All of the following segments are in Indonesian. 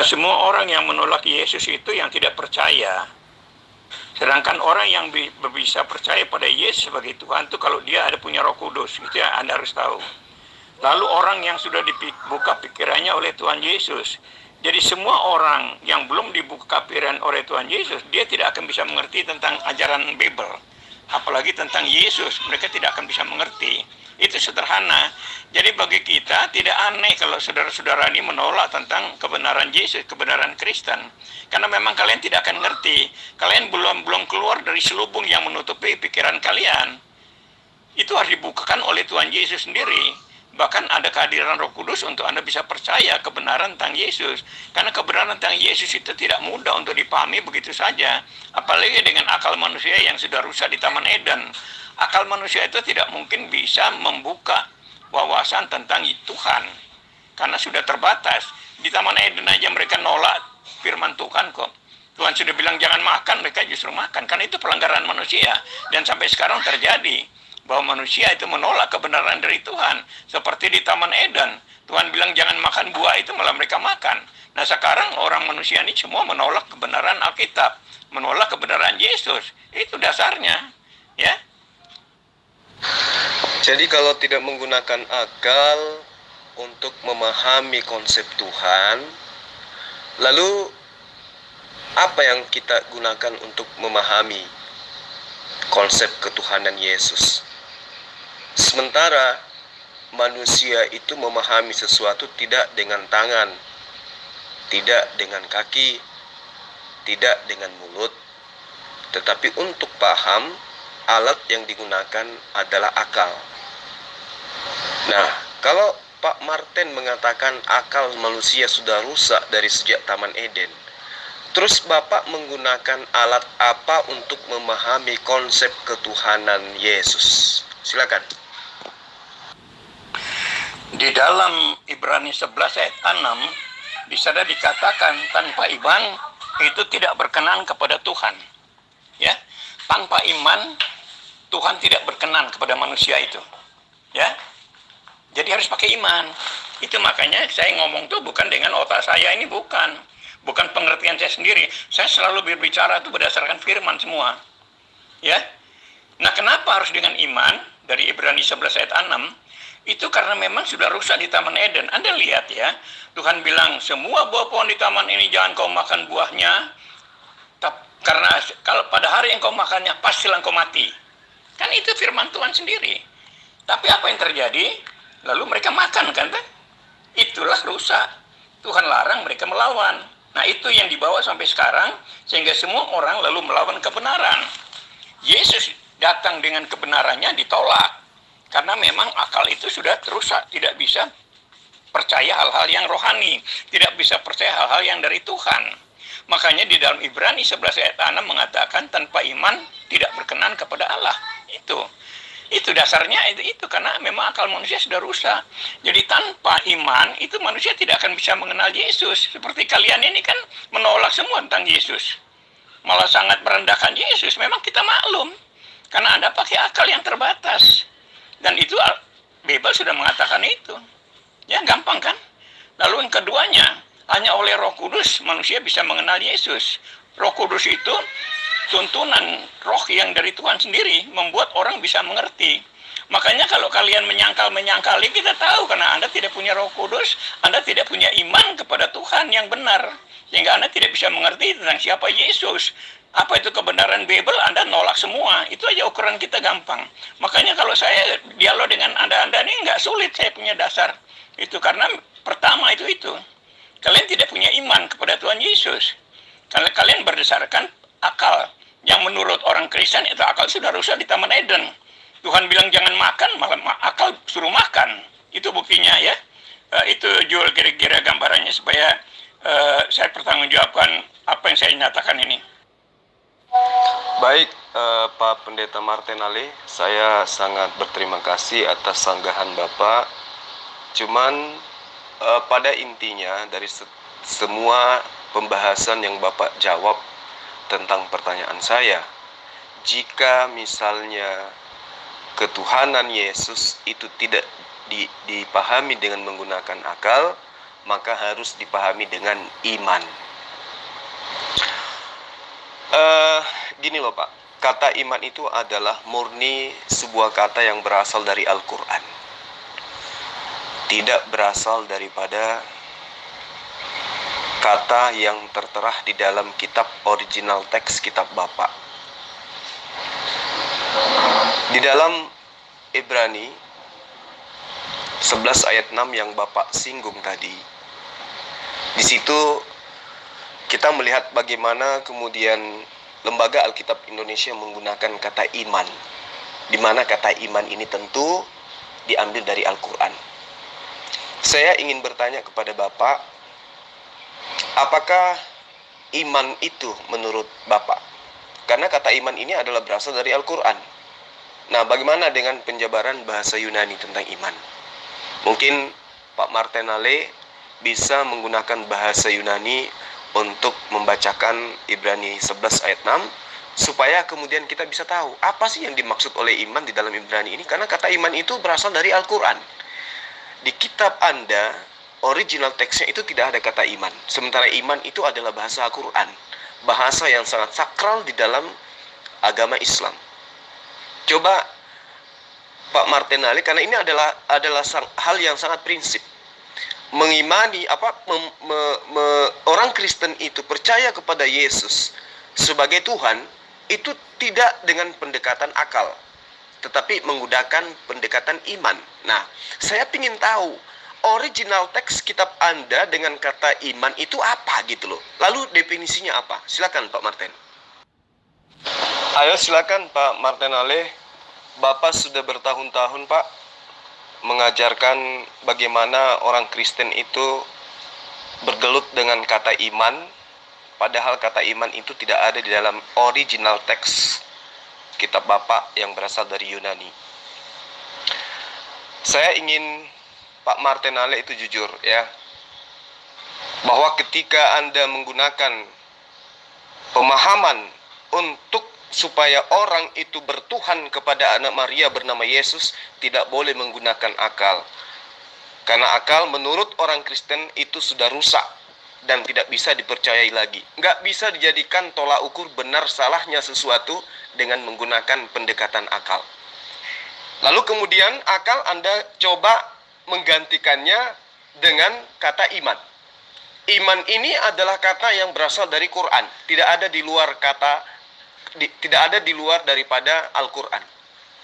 Semua orang yang menolak Yesus itu yang tidak percaya. Sedangkan orang yang bisa percaya pada Yesus sebagai Tuhan itu kalau dia ada punya Roh Kudus, itu yang Anda harus tahu. Lalu orang yang sudah dibuka pikirannya oleh Tuhan Yesus. Jadi semua orang yang belum dibuka pikiran oleh Tuhan Yesus, dia tidak akan bisa mengerti tentang ajaran Bible. Apalagi tentang Yesus, mereka tidak akan bisa mengerti. Itu sederhana. Jadi bagi kita tidak aneh kalau saudara-saudara ini menolak tentang kebenaran Yesus, kebenaran Kristen. Karena memang kalian tidak akan ngerti. Kalian belum keluar dari selubung yang menutupi pikiran kalian. Itu harus dibukakan oleh Tuhan Yesus sendiri. Bahkan ada kehadiran Roh Kudus untuk Anda bisa percaya kebenaran tentang Yesus. Karena kebenaran tentang Yesus itu tidak mudah untuk dipahami begitu saja. Apalagi dengan akal manusia yang sudah rusak di Taman Eden. Akal manusia itu tidak mungkin bisa membuka wawasan tentang Tuhan. Karena sudah terbatas. Di Taman Eden aja mereka nolak firman Tuhan kok. Tuhan sudah bilang jangan makan, mereka justru makan. Karena itu pelanggaran manusia. Dan sampai sekarang terjadi. Bahwa manusia itu menolak kebenaran dari Tuhan. Seperti di Taman Eden. Tuhan bilang jangan makan buah itu, malah mereka makan. Nah sekarang orang manusia ini semua menolak kebenaran Alkitab. Menolak kebenaran Yesus. Itu dasarnya. Ya. Jadi kalau tidak menggunakan akal untuk memahami konsep Tuhan, lalu apa yang kita gunakan untuk memahami konsep ketuhanan Yesus? Sementara manusia itu memahami sesuatu tidak dengan tangan, tidak dengan kaki, tidak dengan mulut, tetapi untuk paham, alat yang digunakan adalah akal. Nah, kalau Pak Martin mengatakan akal manusia sudah rusak dari sejak Taman Eden, terus Bapak menggunakan alat apa untuk memahami konsep ketuhanan Yesus? Silakan. Di dalam Ibrani 11 ayat 6, di sana dikatakan tanpa iman itu tidak berkenan kepada Tuhan. Ya, tanpa iman Tuhan tidak berkenan kepada manusia itu. Ya. Jadi harus pakai iman. Itu makanya saya ngomong tuh bukan dengan otak saya, ini bukan pengertian saya sendiri. Saya selalu berbicara itu berdasarkan firman semua. Ya. Nah, kenapa harus dengan iman? Dari Ibrani 11 ayat 6, itu karena memang sudah rusak di Taman Eden. Anda lihat ya, Tuhan bilang semua buah pohon di taman ini jangan kau makan buahnya, karena kalau pada hari yang kau makannya pastilah kau mati. Kan itu firman Tuhan sendiri. Tapi apa yang terjadi? Lalu mereka makan kan? Itulah rusak. Tuhan larang, mereka melawan. Nah itu yang dibawa sampai sekarang, sehingga semua orang lalu melawan kebenaran. Yesus datang dengan kebenarannya ditolak. Karena memang akal itu sudah rusak, tidak bisa percaya hal-hal yang rohani, tidak bisa percaya hal-hal yang dari Tuhan. Makanya di dalam Ibrani 11 ayat 6 mengatakan tanpa iman tidak berkenan kepada Allah. Itu dasarnya itu karena memang akal manusia sudah rusak. Jadi tanpa iman itu manusia tidak akan bisa mengenal Yesus. Seperti kalian ini kan menolak semua tentang Yesus. Malah sangat merendahkan Yesus. Memang kita maklum. Karena Anda pakai akal yang terbatas. Dan itu Bible sudah mengatakan itu. Ya gampang kan? Lalu yang keduanya, hanya oleh Roh Kudus manusia bisa mengenal Yesus. Roh Kudus itu tuntunan roh yang dari Tuhan sendiri membuat orang bisa mengerti. Makanya kalau kalian menyangkali, kita tahu karena Anda tidak punya Roh Kudus, Anda tidak punya iman kepada Tuhan yang benar. Sehingga Anda tidak bisa mengerti tentang siapa Yesus. Apa itu kebenaran Bible, Anda nolak semua. Itu aja ukuran kita gampang. Makanya kalau saya dialog dengan Anda ini nggak sulit, saya punya dasar. Itu karena pertama itu. Kalian tidak punya iman kepada Tuhan Yesus. Karena kalian berdasarkan akal. Yang menurut orang Kristen itu akal sudah rusak di Taman Eden. Tuhan bilang jangan makan, malah akal suruh makan. Itu buktinya ya. Itu jual kira-kira gambarannya supaya saya pertanggungjawabkan apa yang saya nyatakan ini. Baik, Pak Pendeta Martin Ali, saya sangat berterima kasih atas sanggahan Bapak. Cuman pada intinya dari semua pembahasan yang Bapak jawab tentang pertanyaan saya, jika misalnya ketuhanan Yesus itu tidak dipahami dengan menggunakan akal, maka harus dipahami dengan iman. Gini loh Pak, kata iman itu adalah murni sebuah kata yang berasal dari Al-Quran, tidak berasal daripada kata yang tertera di dalam kitab original teks kitab Bapak. Di dalam Ibrani 11 ayat 6 yang Bapak singgung tadi, di situ kita melihat bagaimana kemudian Lembaga Alkitab Indonesia menggunakan kata iman, di mana kata iman ini tentu diambil dari Al-Quran. Saya ingin bertanya kepada Bapak, apakah iman itu menurut Bapak? Karena kata iman ini adalah berasal dari Al-Quran. Nah, bagaimana dengan penjabaran bahasa Yunani tentang iman? Mungkin Pak Martenale bisa menggunakan bahasa Yunani untuk membacakan Ibrani 11 ayat 6, supaya kemudian kita bisa tahu apa sih yang dimaksud oleh iman di dalam Ibrani ini. Karena kata iman itu berasal dari Al-Quran. Di kitab Anda, original teksnya itu tidak ada kata iman. Sementara iman itu adalah bahasa Al-Quran, bahasa yang sangat sakral di dalam agama Islam. Coba Pak Martenale, karena ini adalah hal yang sangat prinsip. Mengimani orang Kristen itu percaya kepada Yesus sebagai Tuhan, itu tidak dengan pendekatan akal, tetapi menggunakan pendekatan iman. Nah, saya ingin tahu original teks kitab Anda dengan kata iman itu apa gitu loh. Lalu definisinya apa? Silakan Pak Marten. Ayo silakan Pak Martenale. Bapak sudah bertahun-tahun Pak mengajarkan bagaimana orang Kristen itu bergelut dengan kata iman, padahal kata iman itu tidak ada di dalam original teks kitab Bapak yang berasal dari Yunani. Saya ingin Pak Martenale itu jujur ya, bahwa ketika Anda menggunakan pemahaman untuk supaya orang itu bertuhan kepada anak Maria bernama Yesus, tidak boleh menggunakan akal. Karena akal menurut orang Kristen itu sudah rusak dan tidak bisa dipercayai lagi. Nggak bisa dijadikan tolak ukur benar salahnya sesuatu dengan menggunakan pendekatan akal. Lalu kemudian akal Anda coba menggantikannya dengan kata iman. Iman ini adalah kata yang berasal dari Quran, tidak ada di luar daripada Al-Quran.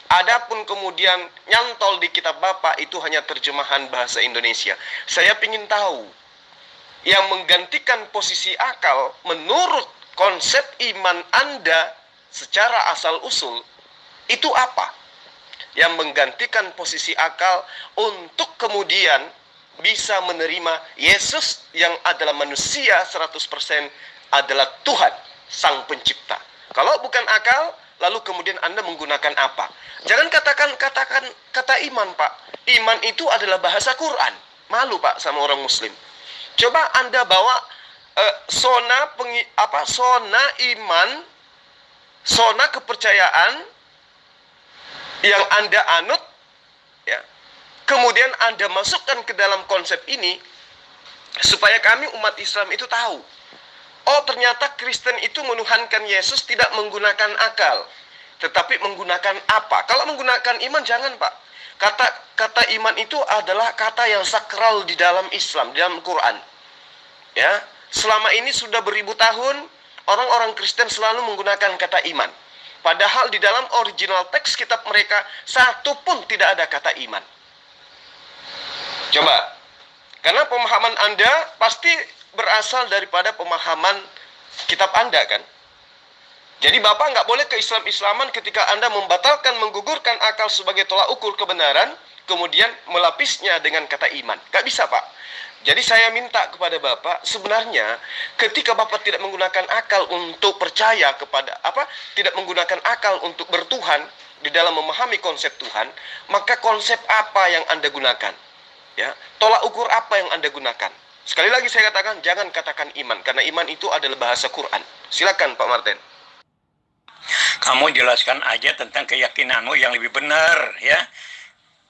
Adapun kemudian nyantol di kitab Bapak itu hanya terjemahan bahasa Indonesia. Saya ingin tahu yang menggantikan posisi akal menurut konsep iman Anda secara asal usul itu apa? Yang menggantikan posisi akal untuk kemudian bisa menerima Yesus yang adalah manusia 100% adalah Tuhan Sang Pencipta. Kalau bukan akal, lalu kemudian Anda menggunakan apa? Jangan katakan kata iman, Pak. Iman itu adalah bahasa Quran. Malu, Pak, sama orang Muslim. Coba Anda bawa sona iman, sona kepercayaan yang Anda anut, ya. Kemudian Anda masukkan ke dalam konsep ini supaya kami umat Islam itu tahu. Oh, ternyata Kristen itu menuhankan Yesus tidak menggunakan akal, tetapi menggunakan apa? Kalau menggunakan iman, jangan Pak. Kata iman itu adalah kata yang sakral di dalam Islam, di dalam Quran. Ya, selama ini sudah beribu tahun orang-orang Kristen selalu menggunakan kata iman. Padahal di dalam original teks kitab mereka satu pun tidak ada kata iman. Coba, karena pemahaman Anda pasti berasal daripada pemahaman kitab Anda kan. Jadi Bapak nggak boleh ke-Islam-Islaman ketika Anda membatalkan, menggugurkan akal sebagai tolak ukur kebenaran, kemudian melapisnya dengan kata iman. Nggak bisa Pak. Jadi saya minta kepada Bapak, sebenarnya ketika Bapak tidak menggunakan akal untuk percaya kepada tidak menggunakan akal untuk bertuhan di dalam memahami konsep Tuhan, maka konsep apa yang Anda gunakan? Ya, tolak ukur apa yang Anda gunakan? Sekali lagi saya katakan, jangan katakan iman, karena iman itu adalah bahasa Quran. Silakan Pak Marten. Kamu jelaskan aja tentang keyakinanmu yang lebih benar, ya.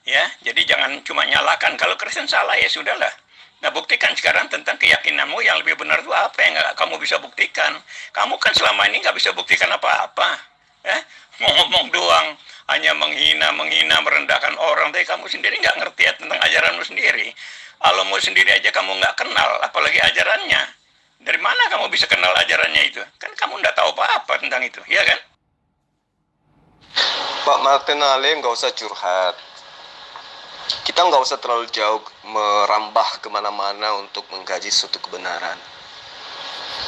Ya, jadi jangan cuma nyalakan. Kalau Kristen salah ya sudahlah. Nah, buktikan sekarang tentang keyakinanmu yang lebih benar itu apa yang nggak kamu bisa buktikan. Kamu kan selama ini nggak bisa buktikan apa-apa. Ya? Mau ngomong doang, hanya menghina, merendahkan orang. Tapi kamu sendiri nggak ngerti ya tentang ajaranmu sendiri. Allahmu sendiri aja kamu nggak kenal, apalagi ajarannya. Dari mana kamu bisa kenal ajarannya itu? Kan kamu nggak tahu apa-apa tentang itu, ya kan? Pak Martin Ali, nggak usah curhat. Kita nggak usah terlalu jauh merambah kemana-mana untuk mengkaji suatu kebenaran.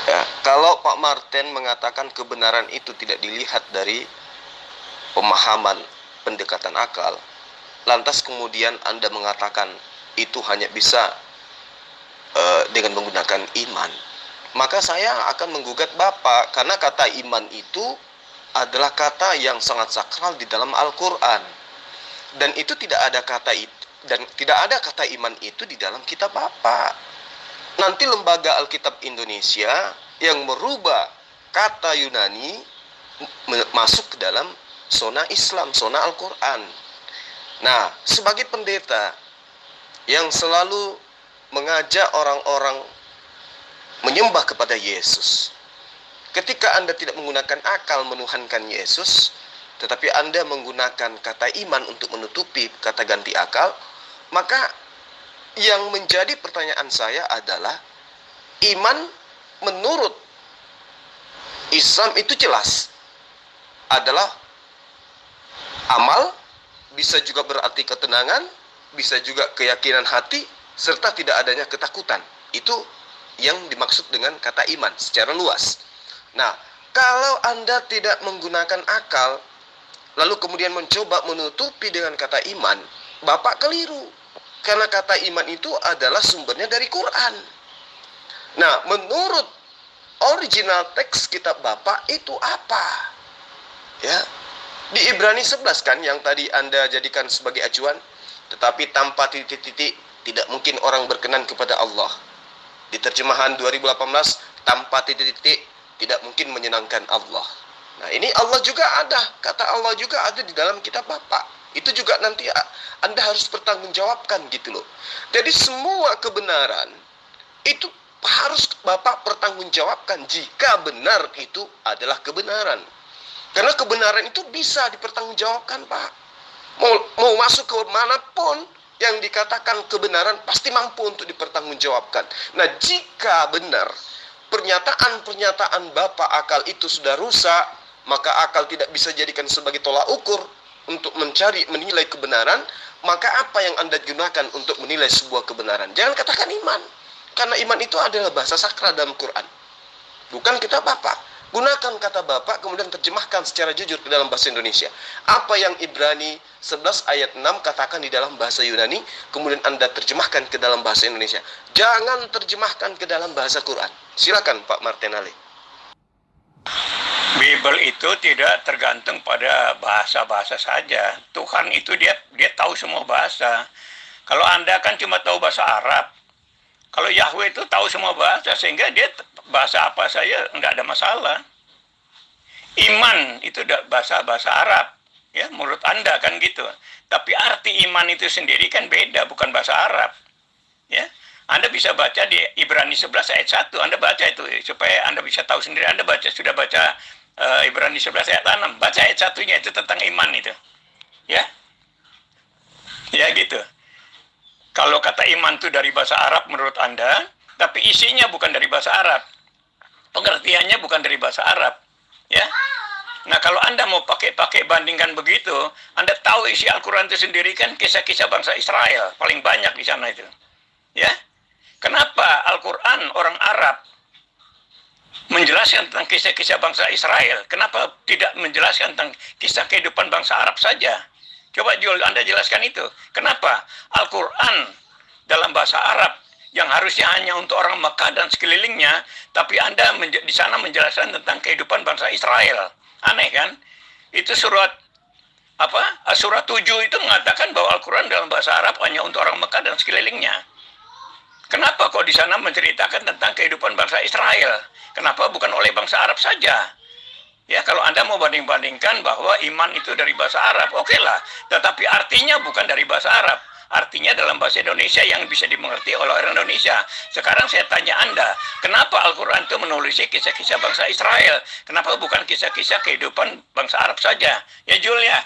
Ya, kalau Pak Martin mengatakan kebenaran itu tidak dilihat dari pemahaman pendekatan akal, lantas kemudian Anda mengatakan itu hanya bisa dengan menggunakan iman, maka saya akan menggugat Bapak, karena kata iman itu adalah kata yang sangat sakral di dalam Al-Quran. Dan itu tidak ada kata itu, dan tidak ada kata iman itu di dalam kitab Bapak. Nanti lembaga Alkitab Indonesia yang merubah kata Yunani masuk ke dalam zona Islam, zona Al-Quran. Nah, sebagai pendeta yang selalu mengajak orang-orang menyembah kepada Yesus, ketika Anda tidak menggunakan akal menuhankan Yesus, tetapi Anda menggunakan kata iman untuk menutupi kata ganti akal, maka yang menjadi pertanyaan saya adalah, iman menurut Islam itu jelas adalah amal, bisa juga berarti ketenangan, bisa juga keyakinan hati, serta tidak adanya ketakutan. Itu yang dimaksud dengan kata iman secara luas. Nah, kalau Anda tidak menggunakan akal, lalu kemudian mencoba menutupi dengan kata iman, Bapak keliru. Karena kata iman itu adalah sumbernya dari Quran. Nah, menurut original teks kitab Bapak itu apa? Ya, di Ibrani 11 kan yang tadi Anda jadikan sebagai acuan, tetapi tanpa titik-titik tidak mungkin orang berkenan kepada Allah. Di terjemahan 2018, tanpa titik-titik tidak mungkin menyenangkan Allah. Nah, ini Allah juga ada, kata Allah juga ada di dalam kitab Bapak. Itu juga nanti Anda harus pertanggungjawabkan gitu loh. Jadi semua kebenaran itu harus Bapak pertanggungjawabkan jika benar itu adalah kebenaran. Karena kebenaran itu bisa dipertanggungjawabkan, Pak. Mau masuk ke manapun yang dikatakan kebenaran pasti mampu untuk dipertanggungjawabkan. Nah, jika benar pernyataan-pernyataan Bapak akal itu sudah rusak, maka akal tidak bisa jadikan sebagai tolak ukur untuk menilai kebenaran, maka apa yang Anda gunakan untuk menilai sebuah kebenaran? Jangan katakan iman, karena iman itu adalah bahasa sakral dalam Quran, bukan kitab Bapak. Gunakan kata Bapak, kemudian terjemahkan secara jujur ke dalam bahasa Indonesia. Apa yang Ibrani 11 ayat 6 katakan di dalam bahasa Yunani, kemudian Anda terjemahkan ke dalam bahasa Indonesia. Jangan terjemahkan ke dalam bahasa Quran. Silakan Pak Martin Ali. Bible itu tidak tergantung pada bahasa-bahasa saja. Tuhan itu dia tahu semua bahasa. Kalau Anda kan cuma tahu bahasa Arab. Kalau Yahweh itu tahu semua bahasa, sehingga dia bahasa apa saja enggak ada masalah. Iman itu bahasa Arab, ya menurut Anda kan gitu. Tapi arti iman itu sendiri kan beda, bukan bahasa Arab. Ya, Anda bisa baca di Ibrani 11 ayat 1, Anda baca itu supaya Anda bisa tahu sendiri. Anda sudah baca Ibrani 11 ayat 6, baca ayat 1-nya itu tentang iman itu. Ya. Ya gitu. Kalau kata iman itu dari bahasa Arab menurut Anda, tapi isinya bukan dari bahasa Arab. Pengertiannya bukan dari bahasa Arab. Ya. Nah, kalau Anda mau pakai bandingkan begitu, Anda tahu isi Al-Quran itu sendiri kan kisah-kisah bangsa Israel. Paling banyak di sana itu. Ya. Kenapa Al-Quran orang Arab menjelaskan tentang kisah-kisah bangsa Israel? Kenapa tidak menjelaskan tentang kisah kehidupan bangsa Arab saja? Coba Anda jelaskan itu. Kenapa Al-Quran dalam bahasa Arab yang harusnya hanya untuk orang Mekah dan sekelilingnya, tapi Anda di sana menjelaskan tentang kehidupan bangsa Israel. Aneh kan? Itu surat 7 itu mengatakan bahwa Al-Quran dalam bahasa Arab hanya untuk orang Mekah dan sekelilingnya. Kenapa kok di sana menceritakan tentang kehidupan bangsa Israel? Kenapa bukan oleh bangsa Arab saja? Ya, kalau Anda mau banding-bandingkan bahwa iman itu dari bahasa Arab, oke lah. Tetapi artinya bukan dari bahasa Arab. artinya dalam bahasa Indonesia yang bisa dimengerti oleh orang Indonesia. Sekarang saya tanya Anda, kenapa Al-Quran itu menulis kisah-kisah bangsa Israel? Kenapa bukan kisah-kisah kehidupan bangsa Arab saja? Ya Julia.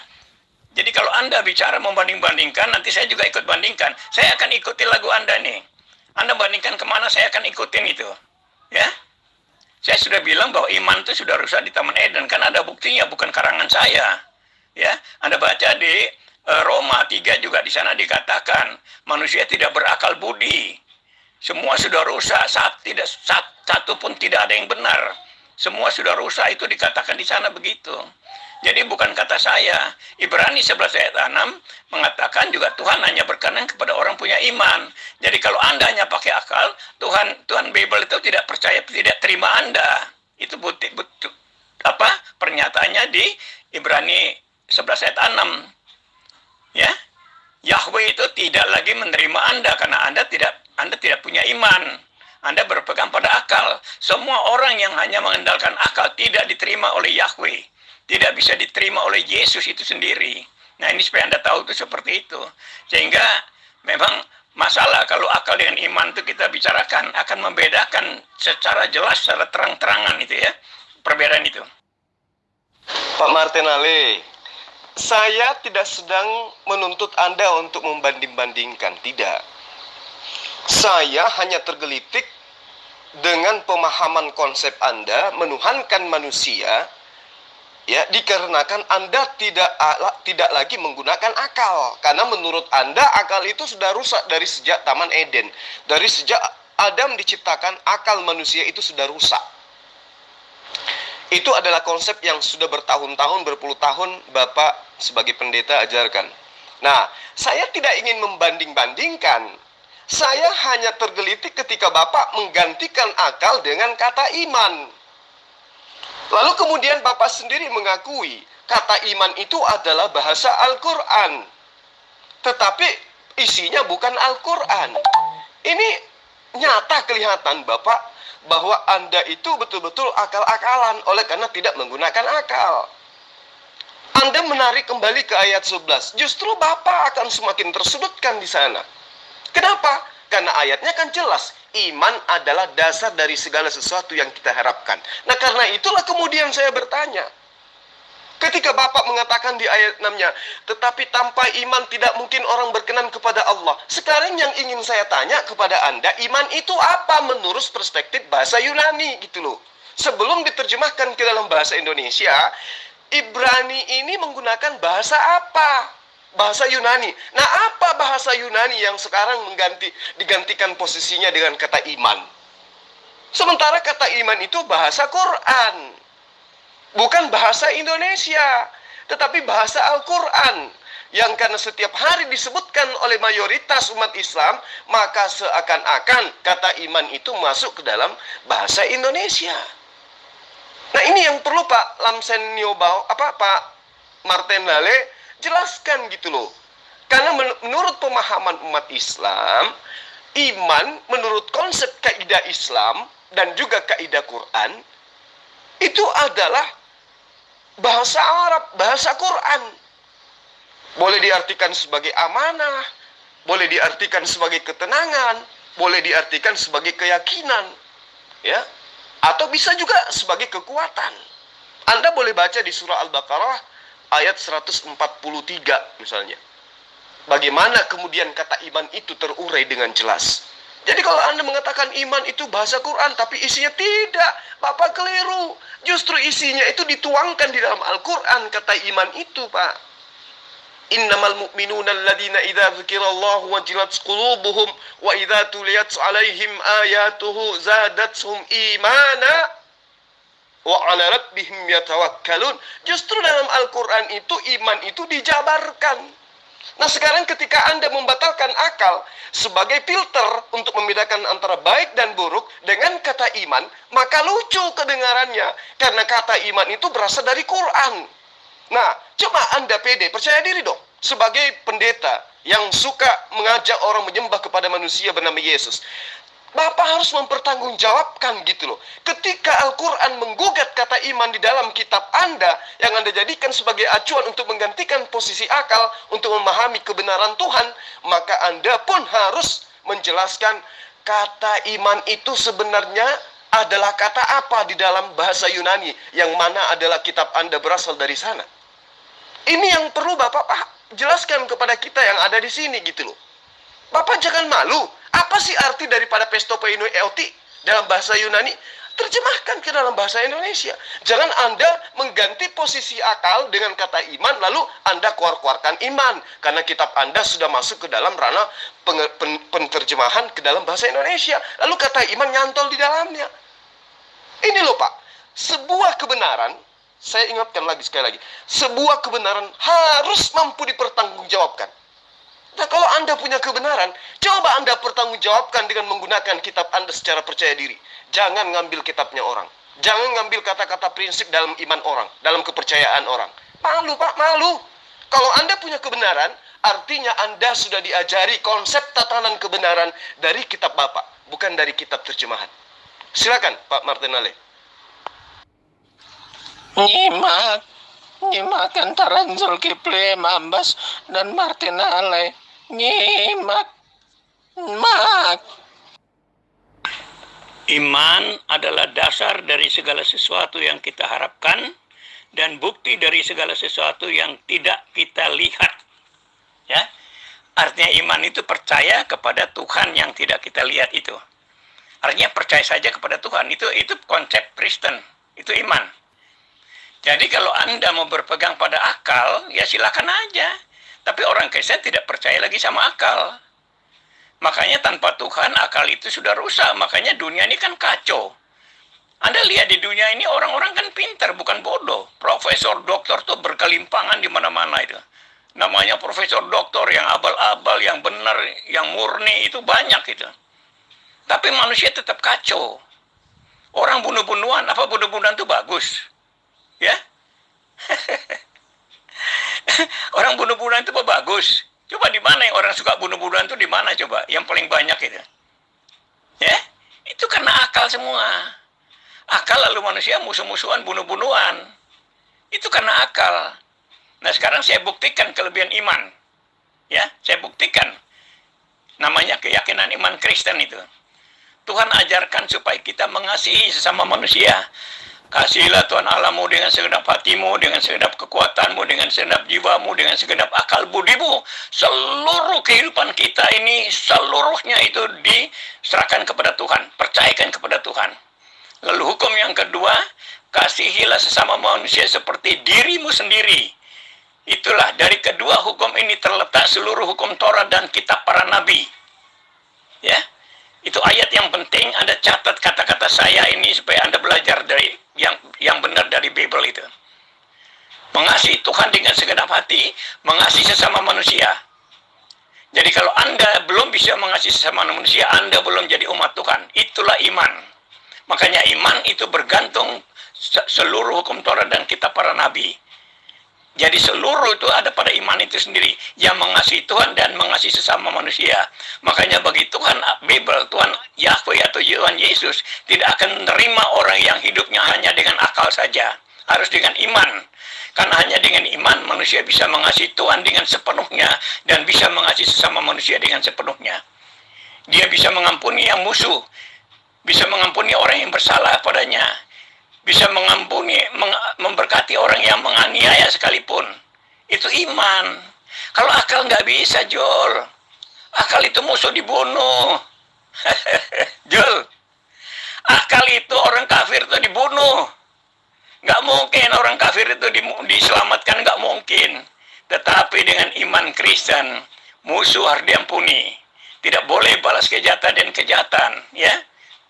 Jadi kalau Anda bicara membanding-bandingkan, nanti saya juga ikut bandingkan. Saya akan ikuti lagu Anda nih. Anda bandingkan kemana, saya akan ikutin itu. Ya. Saya sudah bilang bahwa iman itu sudah rusak di Taman Eden. Kan ada buktinya, bukan karangan saya. Ya, Anda baca di Roma 3 juga di sana dikatakan manusia tidak berakal budi. Semua sudah rusak, satu pun tidak ada yang benar. Semua sudah rusak, itu dikatakan di sana begitu. Jadi bukan kata saya. Ibrani 11 ayat 6 mengatakan juga Tuhan hanya berkenan kepada orang punya iman. Jadi kalau Anda hanya pakai akal, Tuhan Bible itu tidak percaya, tidak terima Anda. Itu bukti pernyataannya di Ibrani 11 ayat 6. Ya. Yahweh itu tidak lagi menerima Anda karena Anda tidak punya iman. Anda berpegang pada akal. Semua orang yang hanya mengandalkan akal tidak diterima oleh Yahweh. Tidak bisa diterima oleh Yesus itu sendiri. Nah, ini supaya Anda tahu itu seperti itu. Sehingga memang masalah kalau akal dengan iman itu kita bicarakan akan membedakan secara jelas, secara terang-terangan itu ya. Perbedaan itu. Pak Martinale, saya tidak sedang menuntut Anda untuk membanding-bandingkan, tidak. Saya hanya tergelitik dengan pemahaman konsep Anda menuhankan manusia, ya, dikarenakan Anda tidak lagi menggunakan akal. Karena menurut Anda akal itu sudah rusak dari sejak Taman Eden. Dari sejak Adam diciptakan, akal manusia itu sudah rusak. Itu adalah konsep yang sudah bertahun-tahun, berpuluh tahun Bapak sebagai pendeta ajarkan. Nah, saya tidak ingin membanding-bandingkan. Saya hanya tergelitik ketika Bapak menggantikan akal dengan kata iman. Lalu kemudian Bapak sendiri mengakui kata iman itu adalah bahasa Al-Quran. Tetapi isinya bukan Al-Quran. Ini nyata kelihatan Bapak bahwa Anda itu betul-betul akal-akalan oleh karena tidak menggunakan akal. Anda menarik kembali ke ayat 11. Justru Bapak akan semakin tersudutkan di sana. Kenapa? Karena ayatnya kan jelas. Iman adalah dasar dari segala sesuatu yang kita harapkan. Nah, karena itulah kemudian saya bertanya. Ketika Bapak mengatakan di ayat 6-nya, tetapi tanpa iman tidak mungkin orang berkenan kepada Allah. Sekarang yang ingin saya tanya kepada Anda, iman itu apa menurut perspektif bahasa Yunani gitu loh. Sebelum diterjemahkan ke dalam bahasa Indonesia, Ibrani ini menggunakan bahasa apa? Bahasa Yunani. Nah, apa bahasa Yunani yang sekarang digantikan posisinya dengan kata iman? Sementara kata iman itu bahasa Quran. Bukan bahasa Indonesia, tetapi bahasa Al-Quran. Yang karena setiap hari disebutkan oleh mayoritas umat Islam, maka seakan-akan kata iman itu masuk ke dalam bahasa Indonesia. Nah, ini yang perlu Pak Pak Martinale jelaskan gitu loh. Karena menurut pemahaman umat Islam, iman menurut konsep kaidah Islam dan juga kaidah Quran itu adalah bahasa Arab, bahasa Quran. Boleh diartikan sebagai amanah, boleh diartikan sebagai ketenangan, boleh diartikan sebagai keyakinan, ya, atau bisa juga sebagai kekuatan. Anda boleh baca di surah Al-Baqarah ayat 143 misalnya. Bagaimana kemudian kata iman itu terurai dengan jelas. Jadi kalau Anda mengatakan iman itu bahasa Quran, tapi isinya tidak, Bapak keliru. Justru isinya itu dituangkan di dalam Al-Quran, kata iman itu, Pak. Innamal mu'minuna alladhina idza dzukirallahu wajilat qulubuhum wa idza tuliyat 'alaihim ayatuhu zadatuhum imana wa 'ala rabbihim yatawakkalun. Justru dalam Al-Quran itu iman itu dijabarkan. Nah, sekarang ketika Anda membatalkan akal sebagai filter untuk membedakan antara baik dan buruk dengan kata iman, maka lucu kedengarannya. Karena kata iman itu berasal dari Quran. Nah, coba Anda pede, percaya diri dong. Sebagai pendeta yang suka mengajak orang menyembah kepada manusia bernama Yesus. Bapak harus mempertanggungjawabkan gitu loh. Ketika Al-Quran menggugat kata iman di dalam kitab Anda, yang Anda jadikan sebagai acuan untuk menggantikan posisi akal, untuk memahami kebenaran Tuhan, maka Anda pun harus menjelaskan kata iman itu sebenarnya adalah kata apa di dalam bahasa Yunani, yang mana adalah kitab Anda berasal dari sana. Ini yang perlu Bapak jelaskan kepada kita yang ada di sini gitu loh. Bapak jangan malu. Apa sih arti daripada pesto poinou euti dalam bahasa Yunani? Terjemahkan ke dalam bahasa Indonesia. Jangan Anda mengganti posisi akal dengan kata iman, lalu Anda keluarkan iman. Karena kitab Anda sudah masuk ke dalam ranah penerjemahan ke dalam bahasa Indonesia. Lalu kata iman nyantol di dalamnya. Ini loh Pak, sebuah kebenaran, saya ingatkan lagi sekali lagi, sebuah kebenaran harus mampu dipertanggungjawabkan. Nah, kalau Anda punya kebenaran, coba Anda pertanggungjawabkan dengan menggunakan kitab Anda secara percaya diri. Jangan ngambil kitabnya orang. Jangan ngambil kata-kata prinsip dalam iman orang, dalam kepercayaan orang. Malu Pak, malu. Kalau Anda punya kebenaran, artinya Anda sudah diajari konsep tatanan kebenaran dari kitab Bapak, bukan dari kitab terjemahan. Silakan Pak Martinale. Nyimak antara Zulkifli, Mambas, dan Martinale. Nyimak. Iman adalah dasar dari segala sesuatu yang kita harapkan dan bukti dari segala sesuatu yang tidak kita lihat. Ya, artinya iman itu percaya kepada Tuhan yang tidak kita lihat itu. Artinya percaya saja kepada Tuhan. Itu konsep Kristen. Itu iman. Jadi kalau Anda mau berpegang pada akal, ya silakan aja. Tapi orang Kristen tidak percaya lagi sama akal. Makanya tanpa Tuhan, akal itu sudah rusak. Makanya dunia ini kan kacau. Anda lihat di dunia ini orang-orang kan pintar, bukan bodoh. Profesor, doktor tuh berkelimpangan di mana-mana itu. Namanya profesor doktor yang abal-abal, yang benar, yang murni, itu banyak itu. Tapi manusia tetap kacau. Orang bunuh-bunuhan, apa bunuh-bunuhan itu bagus? Ya, orang bunuh-bunuhan itu bagus. Coba di mana yang orang suka bunuh-bunuhan itu di mana coba? Yang paling banyak itu. Ya, itu karena akal semua. Akal lalu manusia musuh-musuhan, bunuh-bunuhan. Itu karena akal. Nah sekarang saya buktikan kelebihan iman. Ya, saya buktikan. Namanya keyakinan iman Kristen itu. Tuhan ajarkan supaya kita mengasihi sesama manusia. Kasihilah Tuhan Allahmu dengan segenap hatimu, dengan segenap kekuatanmu, dengan segenap jiwamu, dengan segenap akal budimu. Seluruh kehidupan kita ini, seluruhnya itu diserahkan kepada Tuhan. Percayakan kepada Tuhan. Lalu hukum yang kedua, kasihilah sesama manusia seperti dirimu sendiri. Itulah dari kedua hukum ini terletak seluruh hukum Taurat dan kitab para nabi. Ya, itu ayat yang penting. Anda catat kata-kata saya ini supaya Anda belajar dari yang benar dari Bible itu. Mengasihi Tuhan dengan segenap hati, mengasihi sesama manusia. Jadi kalau Anda belum bisa mengasihi sesama manusia, Anda belum jadi umat Tuhan. Itulah iman. Makanya iman itu bergantung seluruh hukum Taurat dan kitab para nabi. Jadi seluruh itu ada pada iman itu sendiri, yang mengasihi Tuhan dan mengasihi sesama manusia. Makanya bagi Tuhan, Bible, Tuhan Yahweh atau Tuhan Yesus tidak akan menerima orang yang hidupnya hanya dengan akal saja. Harus dengan iman. Karena hanya dengan iman manusia bisa mengasihi Tuhan dengan sepenuhnya dan bisa mengasihi sesama manusia dengan sepenuhnya. Dia bisa mengampuni yang musuh, bisa mengampuni orang yang bersalah padanya, bisa mengampuni, memberkati orang yang menganiaya sekalipun. Itu iman. Kalau akal nggak bisa, Jol. Akal itu musuh dibunuh. Jol. Akal itu orang kafir itu dibunuh. Nggak mungkin orang kafir itu diselamatkan, nggak mungkin. Tetapi dengan iman Kristen, musuh harus diampuni. Tidak boleh balas kejahatan dan kejahatan, ya.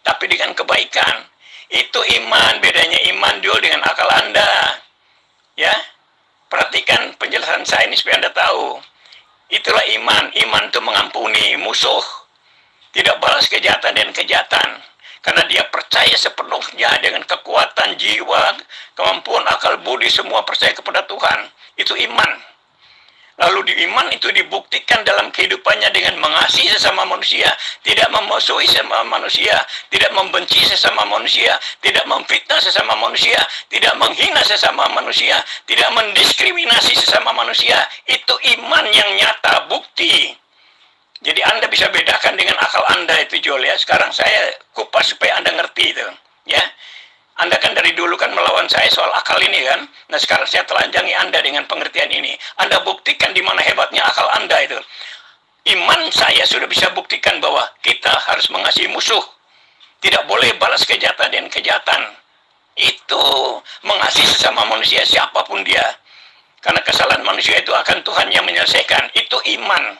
Tapi dengan kebaikan. Itu iman, bedanya iman Jul dengan akal Anda. Ya, perhatikan penjelasan saya ini supaya Anda tahu. Itulah iman. Iman itu mengampuni musuh. Tidak balas kejahatan dan kejahatan. Karena dia percaya sepenuhnya dengan kekuatan jiwa, kemampuan akal budi, semua percaya kepada Tuhan. Itu iman. Lalu di iman itu dibuktikan dalam kehidupannya dengan mengasihi mengasihi sesama manusia, tidak memusuhi sesama manusia, tidak membenci sesama manusia, tidak memfitnah sesama manusia, tidak menghina sesama manusia, tidak mendiskriminasi sesama manusia. Itu iman yang nyata, bukti. Jadi Anda bisa bedakan dengan akal Anda itu, Jol, ya. Sekarang saya kupas supaya Anda ngerti itu, ya. Anda kan dari dulu kan melawan saya soal akal ini kan. Nah sekarang saya telanjangi Anda dengan pengertian ini. Anda buktikan di mana hebatnya akal Anda itu. Iman saya sudah bisa buktikan bahwa kita harus mengasihi musuh. Tidak boleh balas kejahatan dengan kejahatan. Itu mengasihi sesama manusia siapapun dia. Karena kesalahan manusia itu akan Tuhan yang menyelesaikan. Itu iman.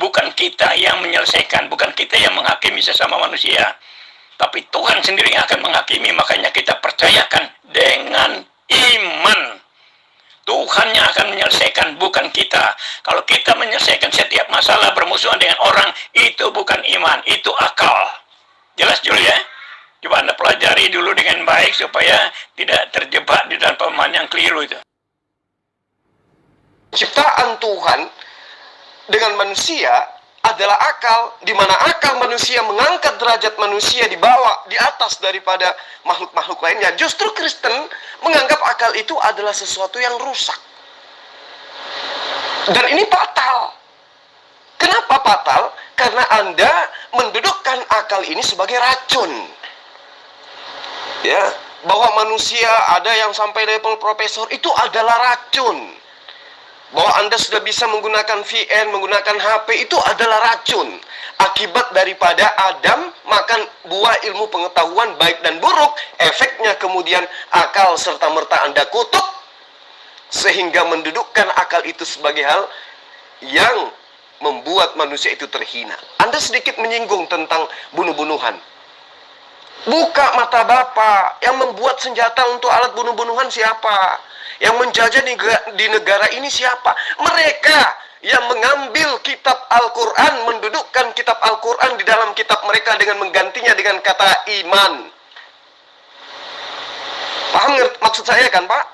Bukan kita yang menyelesaikan. Bukan kita yang menghakimi sesama manusia. Tapi Tuhan sendiri yang akan menghakimi, makanya kita percayakan dengan iman. Tuhan yang akan menyelesaikan, bukan kita. Kalau kita menyelesaikan setiap masalah bermusuhan dengan orang, itu bukan iman, itu akal. Jelas, Jul, ya? Coba Anda pelajari dulu dengan baik supaya tidak terjebak di dalam pemahaman yang keliru itu. Ciptaan Tuhan dengan manusia adalah akal, di mana akal manusia mengangkat derajat manusia di bawah, di atas daripada makhluk-makhluk lainnya. Justru Kristen menganggap akal itu adalah sesuatu yang rusak. Dan ini fatal. Kenapa fatal? Karena Anda mendudukkan akal ini sebagai racun. Ya, bahwa manusia ada yang sampai level profesor itu adalah racun. Bahwa Anda sudah bisa menggunakan VN, menggunakan HP, itu adalah racun. Akibat daripada Adam makan buah ilmu pengetahuan baik dan buruk, efeknya kemudian akal serta-merta Anda kutuk, sehingga mendudukkan akal itu sebagai hal yang membuat manusia itu terhina. Anda sedikit menyinggung tentang bunuh-bunuhan. Buka mata Bapak, yang membuat senjata untuk alat bunuh-bunuhan siapa? Yang menjajah di negara ini siapa? Mereka yang mengambil kitab Al-Quran, mendudukkan kitab Al-Quran di dalam kitab mereka dengan menggantinya dengan kata iman. Paham maksud saya kan, Pak?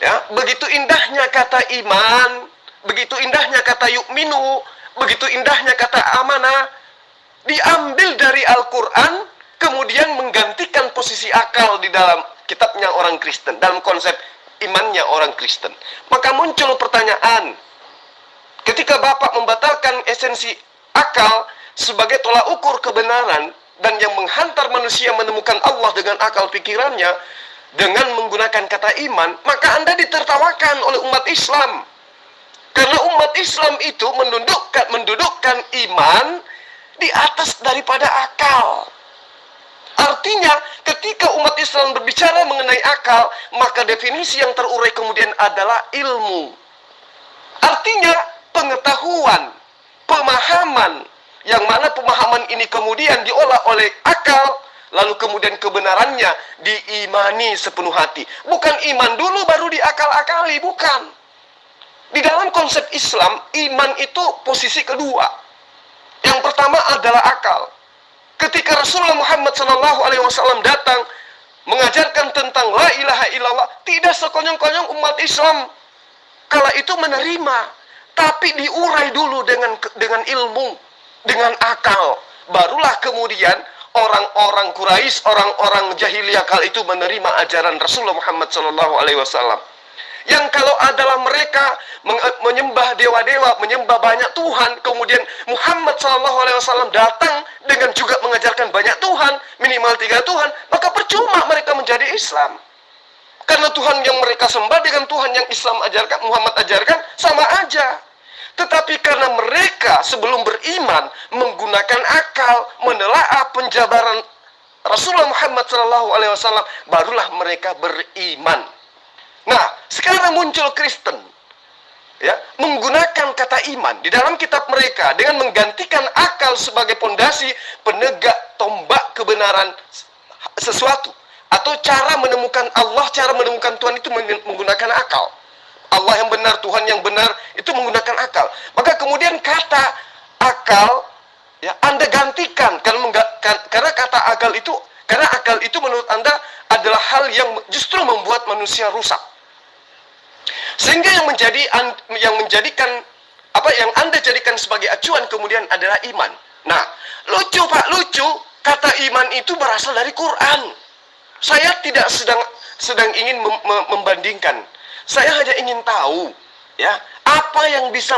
Ya, begitu indahnya kata iman, begitu indahnya kata yu'minu, begitu indahnya kata amanah, diambil dari Al-Quran, kemudian menggantikan posisi akal di dalam kitabnya orang Kristen, dalam konsep imannya orang Kristen. Maka muncul pertanyaan, ketika Bapak membatalkan esensi akal sebagai tolak ukur kebenaran dan yang menghantar manusia menemukan Allah dengan akal pikirannya dengan menggunakan kata iman, maka Anda ditertawakan oleh umat Islam. Karena umat Islam itu mendudukkan iman di atas daripada akal. Artinya, ketika umat Islam berbicara mengenai akal, maka definisi yang terurai kemudian adalah ilmu. Artinya, pengetahuan, pemahaman, yang mana pemahaman ini kemudian diolah oleh akal, lalu kemudian kebenarannya diimani sepenuh hati. Bukan iman dulu baru diakal-akali, bukan. Di dalam konsep Islam, iman itu posisi kedua. Yang pertama adalah akal. Ketika Rasulullah Muhammad SAW datang mengajarkan tentang la ilaha illallah, tidak sekonyong-konyong umat Islam kala itu menerima, tapi diurai dulu dengan ilmu, dengan akal. Barulah kemudian orang-orang Quraisy, orang-orang jahiliyah kala itu menerima ajaran Rasulullah Muhammad SAW. Yang kalau adalah mereka menyembah dewa-dewa, menyembah banyak Tuhan, kemudian Muhammad SAW datang dengan juga mengajarkan banyak Tuhan, minimal 3 Tuhan, maka percuma mereka menjadi Islam. Karena Tuhan yang mereka sembah dengan Tuhan yang Islam ajarkan, Muhammad ajarkan, sama aja. Tetapi karena mereka sebelum beriman menggunakan akal, menelaah penjabaran Rasulullah Muhammad SAW, barulah mereka beriman. Nah, sekarang muncul Kristen, ya, menggunakan kata iman di dalam kitab mereka dengan menggantikan akal sebagai pondasi penegak tombak kebenaran sesuatu, atau cara menemukan Allah, cara menemukan Tuhan itu menggunakan akal. Allah yang benar, Tuhan yang benar itu menggunakan akal. Maka kemudian kata akal, ya, Anda gantikan karena kata akal itu, karena akal itu menurut Anda adalah hal yang justru membuat manusia rusak. Sehingga yang menjadikan Apa yang Anda jadikan sebagai acuan kemudian adalah iman. Nah, lucu Pak, lucu. Kata iman itu berasal dari Quran. Saya tidak sedang ingin membandingkan. Saya hanya ingin tahu, ya, apa yang bisa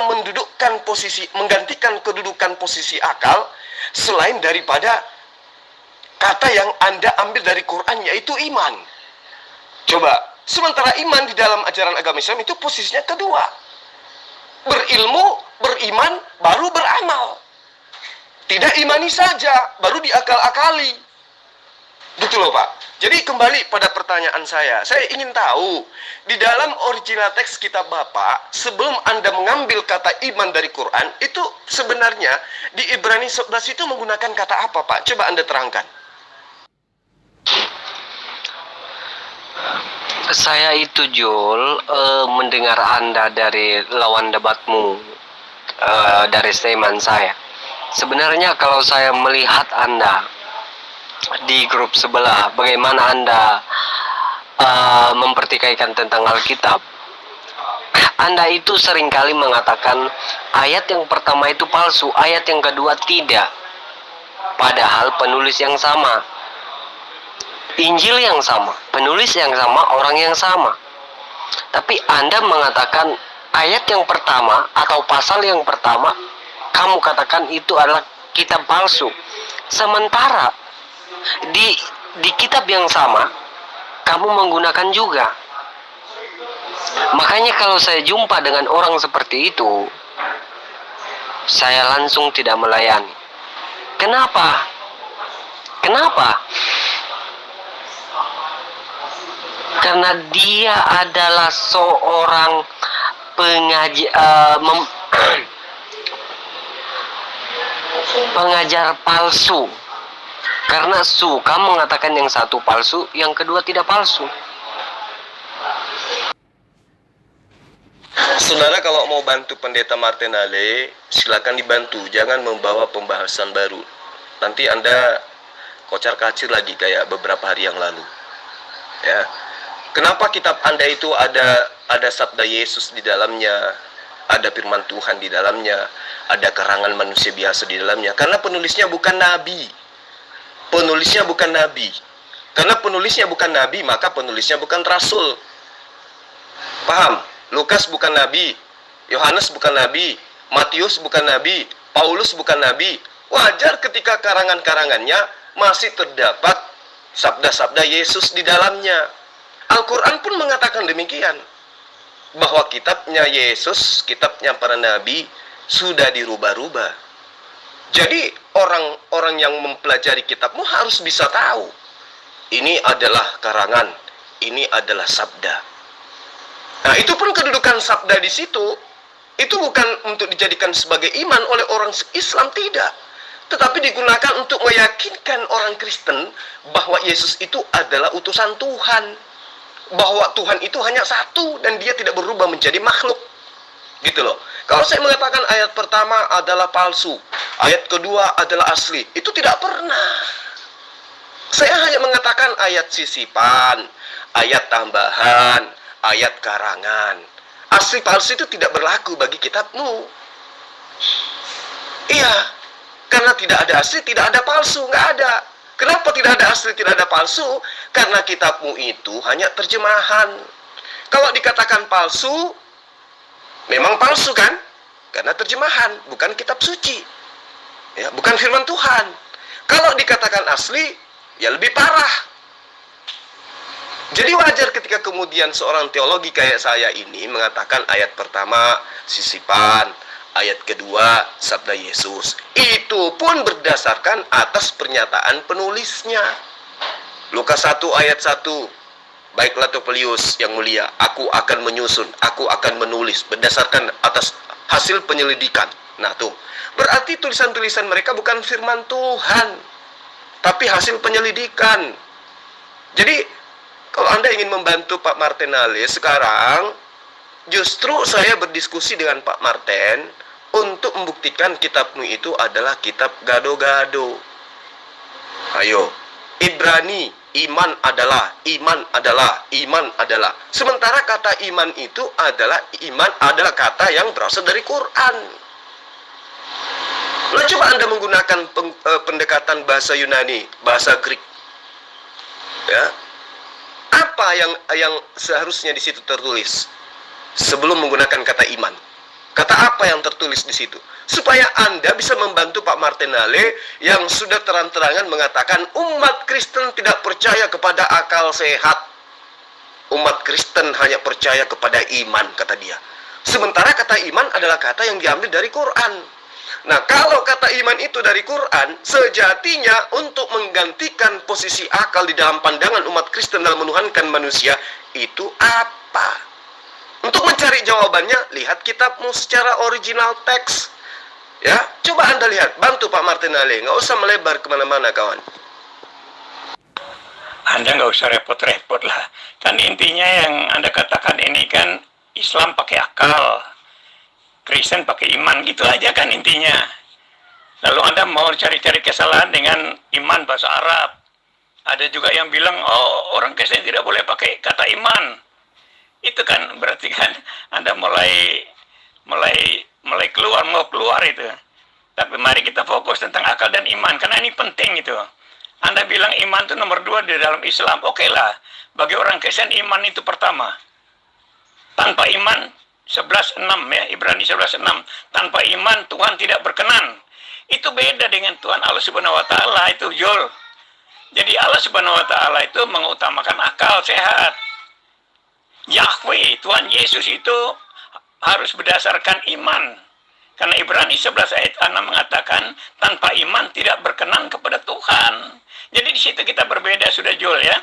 menggantikan kedudukan posisi akal selain daripada kata yang Anda ambil dari Quran, yaitu iman. Coba, sementara iman di dalam ajaran agama Islam itu posisinya kedua. Berilmu, beriman, baru beramal. Tidak imani saja, baru diakal-akali. Gitu loh Pak. Jadi kembali pada pertanyaan saya ingin tahu, di dalam original teks kitab Bapak, sebelum Anda mengambil kata iman dari Quran, itu sebenarnya di Ibrani 11 itu menggunakan kata apa Pak? Coba Anda terangkan. Saya itu Jul, mendengar Anda dari lawan debatmu, dari statement saya. Sebenarnya kalau saya melihat Anda di grup sebelah, bagaimana Anda mempertikaikan tentang Alkitab, Anda itu seringkali mengatakan ayat yang pertama itu palsu, ayat yang kedua tidak. Padahal penulis yang sama, Injil yang sama, penulis yang sama, orang yang sama. Tapi Anda mengatakan ayat yang pertama atau pasal yang pertama, kamu katakan itu adalah kitab palsu. Sementara di kitab yang sama, kamu menggunakan juga. Makanya kalau saya jumpa dengan orang seperti itu, saya langsung tidak melayani. Kenapa? Karena dia adalah seorang pengajar palsu. Karena suka mengatakan yang satu palsu, yang kedua tidak palsu. Saudara kalau mau bantu Pendeta Martinale, silakan dibantu. Jangan membawa pembahasan baru. Nanti Anda kocar-kacir lagi kayak beberapa hari yang lalu. Ya. Kenapa kitab Anda itu ada sabda Yesus di dalamnya, ada firman Tuhan di dalamnya, ada karangan manusia biasa di dalamnya? Karena penulisnya bukan nabi. Penulisnya bukan nabi. Karena penulisnya bukan nabi, maka penulisnya bukan rasul. Paham? Lukas bukan nabi, Yohanes bukan nabi, Matius bukan nabi, Paulus bukan nabi. Wajar ketika karangan-karangannya masih terdapat sabda-sabda Yesus di dalamnya. Al-Quran pun mengatakan demikian, bahwa kitabnya Yesus, kitabnya para nabi sudah dirubah-rubah. Jadi orang-orang yang mempelajari kitabmu harus bisa tahu, ini adalah karangan, ini adalah sabda. Nah, itu pun kedudukan sabda di situ, itu bukan untuk dijadikan sebagai iman oleh orang Islam, tidak. Tetapi digunakan untuk meyakinkan orang Kristen bahwa Yesus itu adalah utusan Tuhan. Bahwa Tuhan itu hanya satu dan dia tidak berubah menjadi makhluk. Gitu loh. Kalau saya mengatakan ayat pertama adalah palsu, ayat kedua adalah asli, itu tidak pernah. Saya hanya mengatakan ayat sisipan, ayat tambahan, ayat karangan. Asli palsu itu tidak berlaku bagi kitabmu. Iya, karena tidak ada asli, tidak ada palsu, nggak ada. Kenapa tidak ada asli, tidak ada palsu? Karena kitabmu itu hanya terjemahan. Kalau dikatakan palsu, memang palsu kan? Karena terjemahan, bukan kitab suci. Ya, bukan firman Tuhan. Kalau dikatakan asli, ya lebih parah. Jadi wajar ketika kemudian seorang teologi kayak saya ini mengatakan ayat pertama sisipan, ayat kedua sabda Yesus. Itu pun berdasarkan atas pernyataan penulisnya. Lukas 1 ayat 1. Baiklah Topelius yang mulia, aku akan menyusun, aku akan menulis berdasarkan atas hasil penyelidikan. Nah tuh, berarti tulisan-tulisan mereka bukan firman Tuhan, tapi hasil penyelidikan. Jadi kalau Anda ingin membantu Pak Martinale sekarang, justru saya berdiskusi dengan Pak Martin untuk membuktikan kitabmu itu adalah kitab gado-gado. Ayo, Ibrani, iman adalah, iman adalah, iman adalah. Sementara kata iman itu iman adalah kata yang berasal dari Quran. Nah, coba Anda menggunakan pendekatan bahasa Yunani, bahasa Greek. Ya. Apa yang seharusnya di situ tertulis sebelum menggunakan kata iman? Kata apa yang tertulis di situ? Supaya Anda bisa membantu Pak Martinale yang sudah terang-terangan mengatakan umat Kristen tidak percaya kepada akal sehat. Umat Kristen hanya percaya kepada iman, kata dia. Sementara kata iman adalah kata yang diambil dari Quran. Nah, kalau kata iman itu dari Quran, sejatinya untuk menggantikan posisi akal di dalam pandangan umat Kristen dalam menuhankan manusia, itu apa? Untuk mencari jawabannya, lihat kitabmu secara original teks. Ya, coba Anda lihat, bantu Pak Martinale, nggak usah melebar kemana-mana, kawan. Anda nggak usah repot-repot lah. Kan intinya yang Anda katakan ini kan Islam pakai akal, Kristen pakai iman, gitu aja kan intinya. Lalu Anda mau cari-cari kesalahan dengan iman bahasa Arab. Ada juga yang bilang, oh orang Kristen tidak boleh pakai kata iman. Itu kan berarti kan Anda mulai mau keluar itu. Tapi mari kita fokus tentang akal dan iman, karena ini penting itu. Anda bilang iman itu nomor 2 di dalam Islam. Oke lah, bagi orang Kristen iman itu pertama. Tanpa iman 11:6 ya, Ibrani 11:6. Tanpa iman Tuhan tidak berkenan. Itu beda dengan Tuhan Allah Subhanahu wa taala itu, Jul. Jadi Allah Subhanahu wa taala itu mengutamakan akal sehat. Yahweh, Tuhan Yesus itu harus berdasarkan iman. Karena Ibrani 11 ayat 6 mengatakan tanpa iman tidak berkenan kepada Tuhan. Jadi di situ kita berbeda sudah, Jul ya.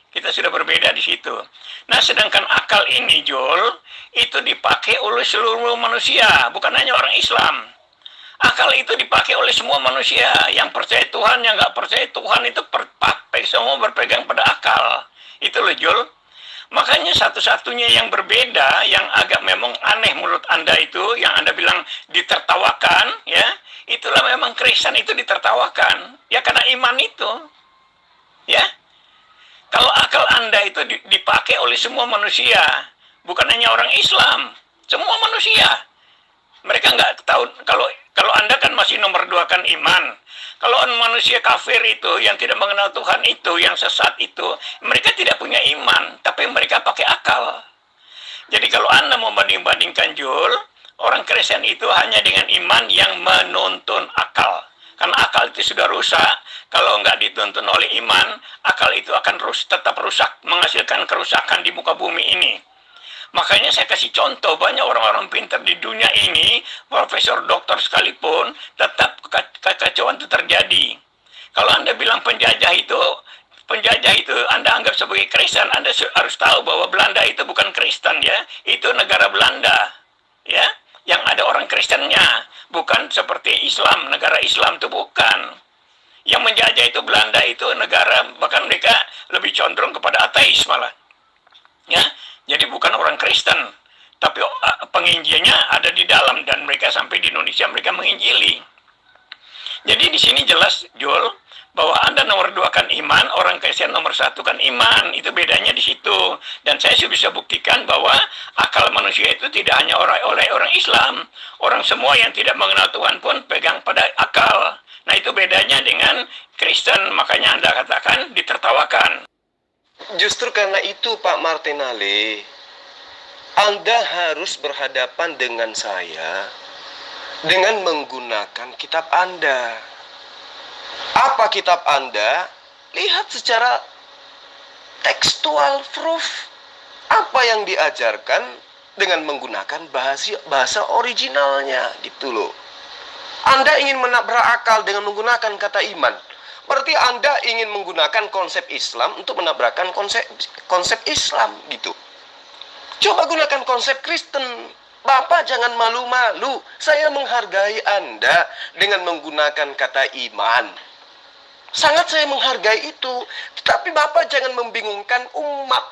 Kita sudah berbeda di situ. Nah, sedangkan akal ini, Jul, itu dipakai oleh seluruh manusia, bukan hanya orang Islam. Akal itu dipakai oleh semua manusia. Yang percaya Tuhan, yang nggak percaya Tuhan itu semua berpegang pada akal. Itu loh, Jul. Makanya satu-satunya yang berbeda, yang agak memang aneh menurut Anda itu, yang Anda bilang ditertawakan, ya, itulah memang Kristen itu ditertawakan. Ya karena iman itu. Ya. Kalau akal Anda itu dipakai oleh semua manusia, bukan hanya orang Islam, semua manusia. Mereka nggak tahu, kalau Anda kan masih nomor 2 kan iman. Kalau manusia kafir itu, yang tidak mengenal Tuhan itu, yang sesat itu, mereka tidak punya iman, tapi mereka pakai akal. Jadi kalau Anda mau banding-bandingkan, Jul, orang Kristen itu hanya dengan iman yang menuntun akal. Karena akal itu sudah rusak, kalau nggak dituntun oleh iman, akal itu akan tetap rusak, menghasilkan kerusakan di muka bumi ini. Makanya saya kasih contoh, banyak orang-orang pintar di dunia ini, profesor, doktor sekalipun, tetap kekacauan itu terjadi. Kalau Anda bilang penjajah itu Anda anggap sebagai Kristen, Anda harus tahu bahwa Belanda itu bukan Kristen ya, itu negara Belanda, ya, yang ada orang Kristennya, bukan seperti Islam, negara Islam itu bukan. Yang menjajah itu Belanda itu negara, bahkan mereka lebih condong kepada ateis malah, ya. Jadi bukan orang Kristen, tapi penginjilnya ada di dalam, dan mereka sampai di Indonesia mereka menginjili. Jadi di sini jelas, Jul, bahwa Anda nomor 2 kan iman, orang Kristen nomor 1 kan iman. Itu bedanya di situ. Dan saya sudah bisa buktikan bahwa akal manusia itu tidak hanya oleh orang Islam. Orang semua yang tidak mengenal Tuhan pun pegang pada akal. Nah itu bedanya dengan Kristen, makanya Anda katakan ditertawakan. Justru karena itu Pak Martinale, Anda harus berhadapan dengan saya dengan menggunakan kitab Anda. Apa kitab Anda? Lihat secara tekstual proof. Apa yang diajarkan dengan menggunakan bahasa originalnya, gitu loh. Anda ingin menabrak akal dengan menggunakan kata iman. Berarti Anda ingin menggunakan konsep Islam untuk menabrakkan konsep Islam, gitu. Coba gunakan konsep Kristen. Bapak jangan malu-malu. Saya menghargai Anda dengan menggunakan kata iman. Sangat saya menghargai itu. Tetapi Bapak jangan membingungkan umat.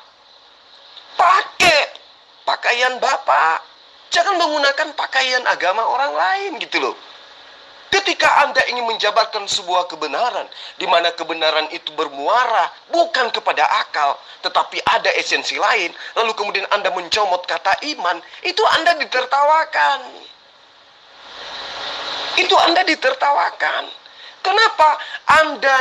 Pakai pakaian Bapak. Jangan menggunakan pakaian agama orang lain, gitu loh. Ketika Anda ingin menjabarkan sebuah kebenaran, di mana kebenaran itu bermuara bukan kepada akal, tetapi ada esensi lain, lalu kemudian Anda mencomot kata iman, itu Anda ditertawakan. Itu Anda ditertawakan. Kenapa Anda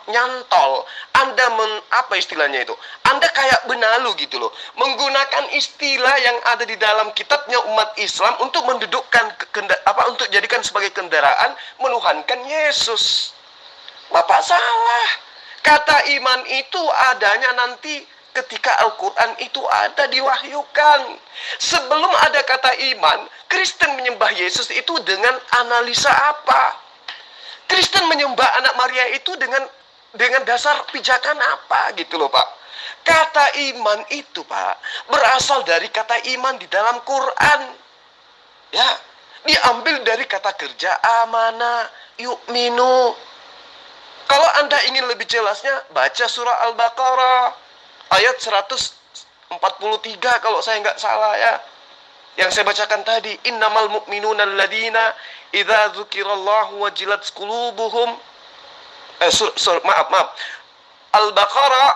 nyantol, Anda apa istilahnya itu? Anda kayak benalu gitu loh, menggunakan istilah yang ada di dalam kitabnya umat Islam untuk mendudukkan untuk jadikan sebagai kendaraan menuhankan Yesus. Bapak salah. Kata iman itu adanya nanti ketika Al-Quran itu ada diwahyukan. Sebelum ada kata iman, Kristen menyembah Yesus itu dengan analisa apa? Kristen menyembah anak Maria itu dengan dasar pijakan apa gitu loh Pak. Kata iman itu Pak berasal dari kata iman di dalam Quran. Ya, diambil dari kata kerja amana yu'minu. Kalau Anda ingin lebih jelasnya, baca surah Al-Baqarah ayat 143 kalau saya nggak salah ya. Yang saya bacakan tadi, innamal mu'minuna alladzina idza dzukirallahu wajilat qulubuhum. Maaf. Al-Baqarah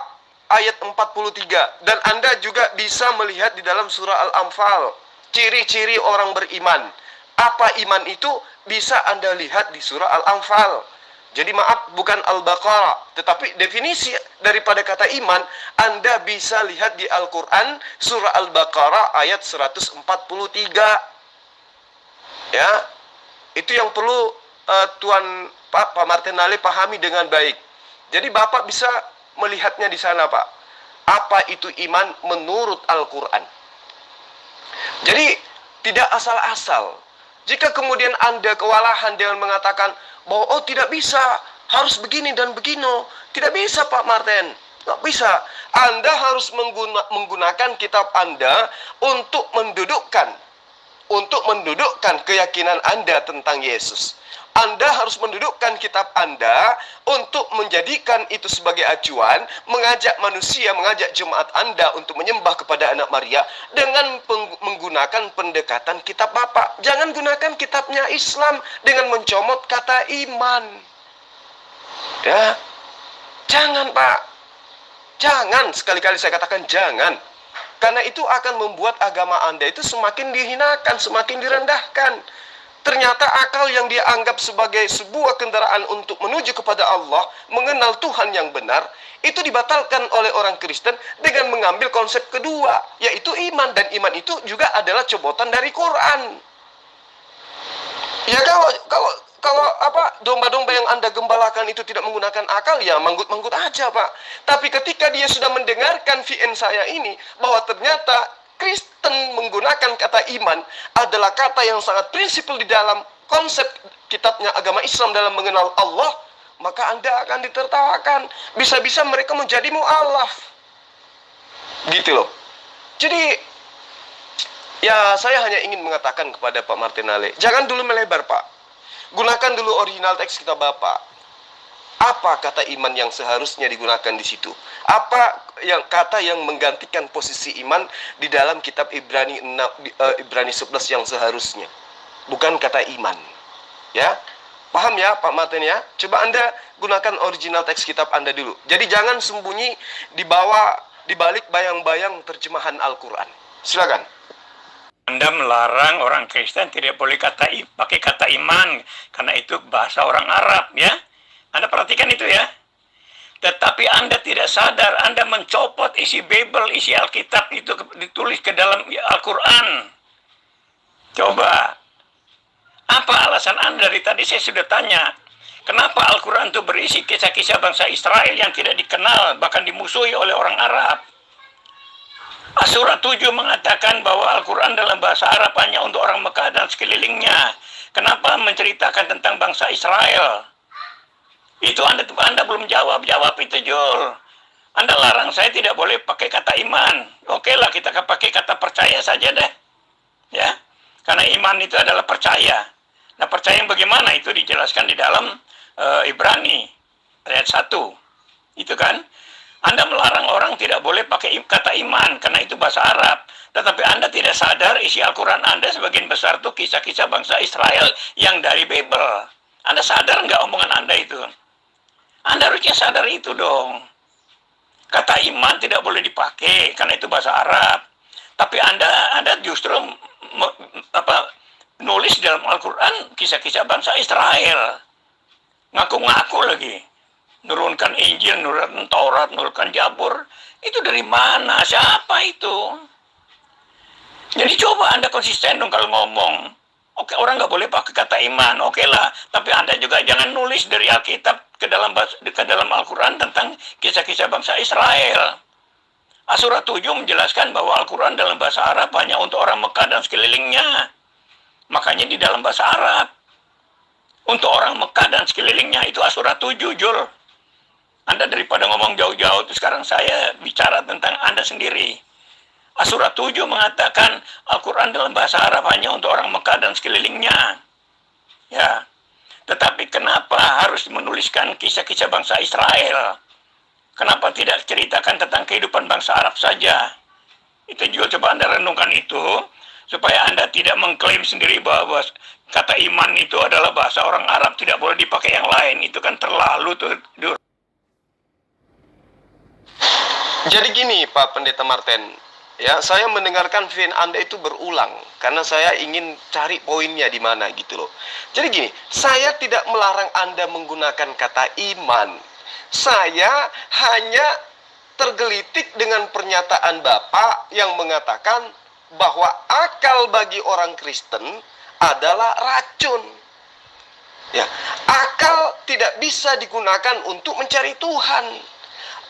ayat 43. Dan Anda juga bisa melihat di dalam surah Al-Anfal ciri-ciri orang beriman. Apa iman itu bisa Anda lihat di surah Al-Anfal. Jadi maaf, bukan Al-Baqarah, tetapi definisi daripada kata iman Anda bisa lihat di Al-Quran surah Al-Baqarah ayat 143. Ya, itu yang perlu Tuan Pak Martinale pahami dengan baik. Jadi Bapak bisa melihatnya di sana Pak. Apa itu iman menurut Al-Quran? Jadi tidak asal-asal. Jika kemudian Anda kewalahan dengan mengatakan bahwa oh tidak bisa, harus begini dan begini. Tidak bisa Pak Martin, nggak bisa. Anda harus menggunakan kitab Anda untuk mendudukkan keyakinan Anda tentang Yesus. Anda harus mendudukkan kitab Anda untuk menjadikan itu sebagai acuan, mengajak manusia, mengajak jemaat Anda untuk menyembah kepada anak Maria dengan menggunakan pendekatan kitab Bapak. Jangan gunakan kitabnya Islam dengan mencomot kata iman. Ya, jangan Pak. Jangan, sekali-kali saya katakan jangan. Karena itu akan membuat agama Anda itu semakin dihinakan, semakin direndahkan. Ternyata akal yang dia anggap sebagai sebuah kendaraan untuk menuju kepada Allah, mengenal Tuhan yang benar, itu dibatalkan oleh orang Kristen dengan mengambil konsep kedua, yaitu iman. Dan iman itu juga adalah cobotan dari Quran. Ya kalau domba-domba yang Anda gembalakan itu tidak menggunakan akal, ya manggut-manggut aja Pak. Tapi ketika dia sudah mendengarkan VN saya ini, bahwa ternyata Kristen menggunakan kata iman adalah kata yang sangat prinsipil di dalam konsep kitabnya agama Islam dalam mengenal Allah, maka Anda akan ditertawakan. Bisa-bisa mereka menjadi mu'alaf. Gitu loh. Jadi, ya saya hanya ingin mengatakan kepada Pak Martinale, jangan dulu melebar Pak. Gunakan dulu original teks kitab Bapak. Apa kata iman yang seharusnya digunakan di situ? Apa kata yang menggantikan posisi iman di dalam kitab Ibrani 11 yang seharusnya? Bukan kata iman. Ya? Paham ya Pak Martin ya? Coba Anda gunakan original teks kitab Anda dulu. Jadi jangan sembunyi di balik bayang-bayang terjemahan Al-Quran. Silakan. Anda melarang orang Kristen tidak boleh pakai kata iman karena itu bahasa orang Arab ya. Anda perhatikan itu ya. Tetapi Anda tidak sadar, Anda mencopot isi Bible, isi Alkitab itu ditulis ke dalam Al-Quran. Coba. Apa alasan Anda? Dari tadi saya sudah tanya. Kenapa Al-Quran itu berisi kisah-kisah bangsa Israel yang tidak dikenal, bahkan dimusuhi oleh orang Arab? Surat 7 mengatakan bahwa Al-Quran dalam bahasa Arab hanya untuk orang Mekah dan sekelilingnya. Kenapa menceritakan tentang bangsa Israel? Itu Anda belum jawab itu Jul. Anda larang saya tidak boleh pakai kata iman. Oke lah, kita pakai kata percaya saja deh. Ya. Karena iman itu adalah percaya. Nah, percaya yang bagaimana itu dijelaskan di dalam Ibrani ayat 1. Itu kan? Anda melarang orang tidak boleh pakai kata iman karena itu bahasa Arab. Tetapi Anda tidak sadar isi Al-Quran Anda sebagian besar itu kisah-kisah bangsa Israel yang dari Bible. Anda sadar nggak omongan Anda itu? Anda harusnya sadar itu dong. Kata iman tidak boleh dipakai karena itu bahasa Arab. Tapi Anda justru nulis dalam Al-Quran kisah-kisah bangsa Israel. Ngaku-ngaku lagi. Nurunkan Injil, nurunkan Taurat, nurunkan Jabur. Itu dari mana? Siapa itu? Jadi coba Anda konsisten dong kalau ngomong. Oke, orang nggak boleh pakai kata iman. Oke lah. Tapi Anda juga jangan nulis dari Alkitab ke dalam Al-Quran tentang kisah-kisah bangsa Israel. Surat 7 menjelaskan bahwa Al-Quran dalam bahasa Arab hanya untuk orang Mekah dan sekelilingnya. Makanya di dalam bahasa Arab. Untuk orang Mekah dan sekelilingnya itu surat 7, Jul. Anda daripada ngomong jauh-jauh, itu sekarang saya bicara tentang Anda sendiri. Surat 7 mengatakan Al-Quran dalam bahasa Arab hanya untuk orang Mekah dan sekelilingnya. Ya. Tetapi kenapa harus menuliskan kisah-kisah bangsa Israel? Kenapa tidak ceritakan tentang kehidupan bangsa Arab saja? Itu juga coba Anda renungkan itu, supaya Anda tidak mengklaim sendiri bahwa kata iman itu adalah bahasa orang Arab, tidak boleh dipakai yang lain. Itu kan terlalu tuh. Jadi gini Pak Pendeta Martin, ya saya mendengarkan firman Anda itu berulang karena saya ingin cari poinnya di mana gitu loh. Jadi gini, saya tidak melarang Anda menggunakan kata iman. Saya hanya tergelitik dengan pernyataan Bapak yang mengatakan bahwa akal bagi orang Kristen adalah racun. Ya, akal tidak bisa digunakan untuk mencari Tuhan.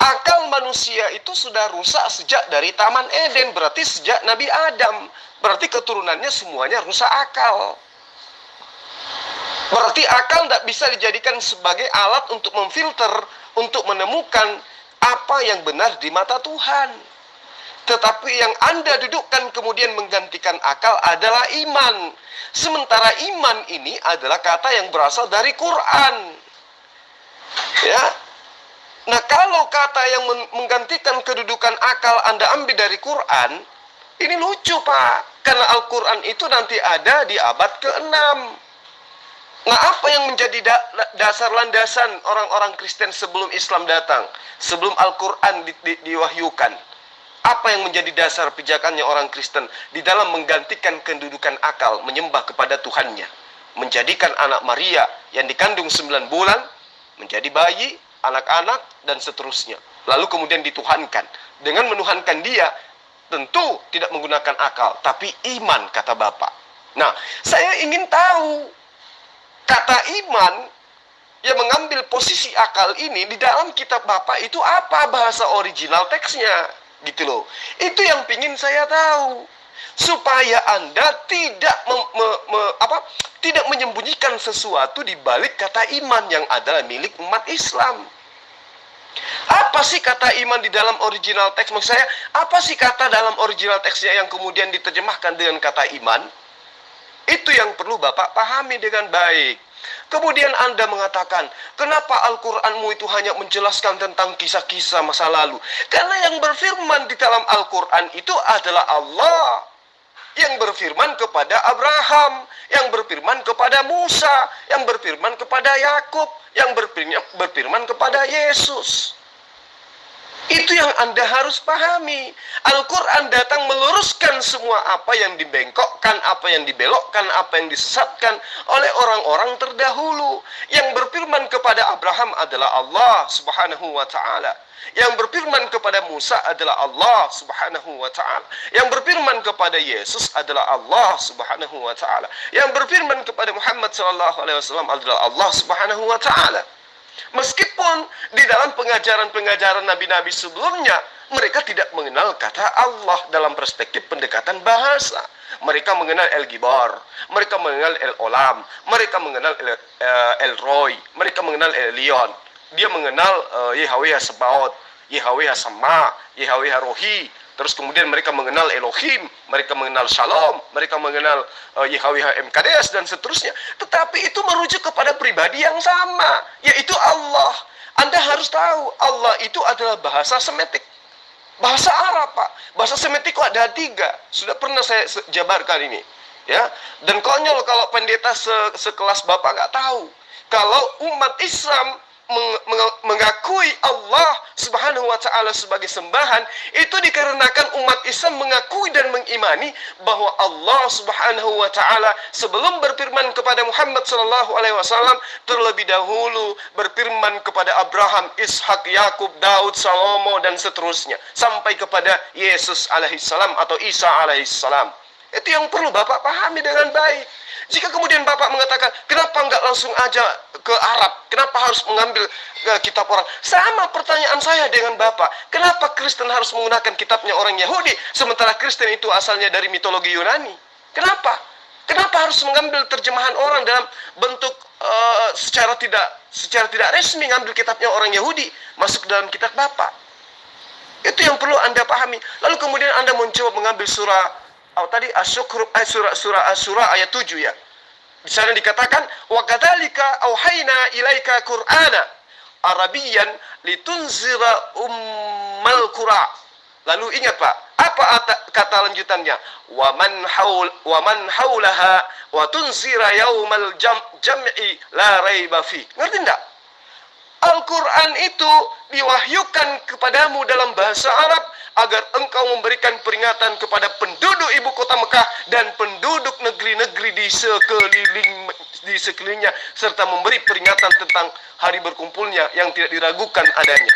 Akal manusia itu sudah rusak sejak dari Taman Eden, berarti sejak Nabi Adam. Berarti keturunannya semuanya rusak akal. Berarti akal tidak bisa dijadikan sebagai alat untuk memfilter, untuk menemukan apa yang benar di mata Tuhan. Tetapi yang Anda dudukkan kemudian menggantikan akal adalah iman. Sementara iman ini adalah kata yang berasal dari Quran. Ya. Nah, kalau kata yang menggantikan kedudukan akal Anda ambil dari Quran, ini lucu Pak. Karena Al-Quran itu nanti ada di abad ke-6. Nah, apa yang menjadi dasar landasan orang-orang Kristen sebelum Islam datang? Sebelum Al-Quran diwahyukan? Apa yang menjadi dasar pijakannya orang Kristen di dalam menggantikan kedudukan akal, menyembah kepada Tuhannya? Menjadikan anak Maria yang dikandung 9 bulan, menjadi bayi, anak-anak, dan seterusnya. Lalu kemudian dituhankan. Dengan menuhankan dia, tentu tidak menggunakan akal, tapi iman, kata Bapak. Nah, saya ingin tahu, kata iman yang mengambil posisi akal ini di dalam kitab Bapak itu apa bahasa original teksnya, gitu loh. Itu yang ingin saya tahu, supaya Anda tidak menyembunyikan sesuatu di balik kata iman yang adalah milik umat Islam. Apa sih kata iman di dalam original teks? Maksud saya, apa sih kata dalam original teksnya yang kemudian diterjemahkan dengan kata iman? Itu yang perlu Bapak pahami dengan baik. Kemudian Anda mengatakan, kenapa Al-Quranmu itu hanya menjelaskan tentang kisah-kisah masa lalu? Karena yang berfirman di dalam Al-Quran itu adalah Allah. Yang berfirman kepada Abraham, yang berfirman kepada Musa, yang berfirman kepada Yakub, yang berfirman kepada Yesus. Itu yang Anda harus pahami. Al-Quran datang meluruskan semua apa yang dibengkokkan, apa yang dibelokkan, apa yang disesatkan oleh orang-orang terdahulu. Yang berfirman kepada Abraham adalah Allah subhanahu wa ta'ala. Yang berfirman kepada Musa adalah Allah subhanahu wa ta'ala. Yang berfirman kepada Yesus adalah Allah subhanahu wa ta'ala. Yang berfirman kepada Muhammad sallallahu alaihi wasallam adalah Allah subhanahu wa ta'ala. Meskipun di dalam pengajaran-pengajaran nabi-nabi sebelumnya, mereka tidak mengenal kata Allah dalam perspektif pendekatan bahasa. Mereka mengenal El-Gibar, mereka mengenal El-Olam, mereka mengenal El-Roy, mereka mengenal El-Lion. Dia mengenal Yahweh Sebaot, Yahweh Sama, Yahweh Rohi. Terus kemudian mereka mengenal Elohim, mereka mengenal Shalom, mereka mengenal Yahweh MKDS dan seterusnya. Tetapi itu merujuk kepada pribadi yang sama, yaitu Allah. Anda harus tahu, Allah itu adalah bahasa Semitik. Bahasa Arab, Pak. Bahasa Semitik kok ada 3. Sudah pernah saya jabarkan ini. Ya, dan konyol kalau pendeta sekelas Bapak nggak tahu. Kalau umat Islam mengakui Allah Subhanahu wa taala sebagai sembahan, itu dikarenakan umat Islam mengakui dan mengimani bahwa Allah Subhanahu wa taala sebelum berfirman kepada Muhammad sallallahu alaihi wasallam terlebih dahulu berfirman kepada Abraham, Ishak, Yakub, Daud, Salomo dan seterusnya sampai kepada Yesus alaihissalam atau Isa alaihissalam. Itu yang perlu Bapak pahami dengan baik. Jika kemudian Bapak mengatakan, kenapa nggak langsung aja ke Arab? Kenapa harus mengambil kitab orang? Sama pertanyaan saya dengan Bapak. Kenapa Kristen harus menggunakan kitabnya orang Yahudi, sementara Kristen itu asalnya dari mitologi Yunani? Kenapa? Kenapa harus mengambil terjemahan orang dalam bentuk secara tidak resmi, ngambil kitabnya orang Yahudi, masuk dalam kitab Bapak? Itu yang perlu Anda pahami. Lalu kemudian Anda mencoba mengambil surah tadi surah Asy-Syura ayat 7 ya. Di sana dikatakan wa kadzalika auhayna ilaika qur'ana arabiyyan litunzira ummal qura. Lalu ingat Pak, apa kata lanjutannya? Wa man haulaha wa tunzira yaumal jam'i la raiba fi. Ngerti enggak? Al-Quran itu diwahyukan kepadamu dalam bahasa Arab agar engkau memberikan peringatan kepada penduduk ibu kota Mekah dan penduduk negeri-negeri di sekelilingnya, serta memberi peringatan tentang hari berkumpulnya yang tidak diragukan adanya.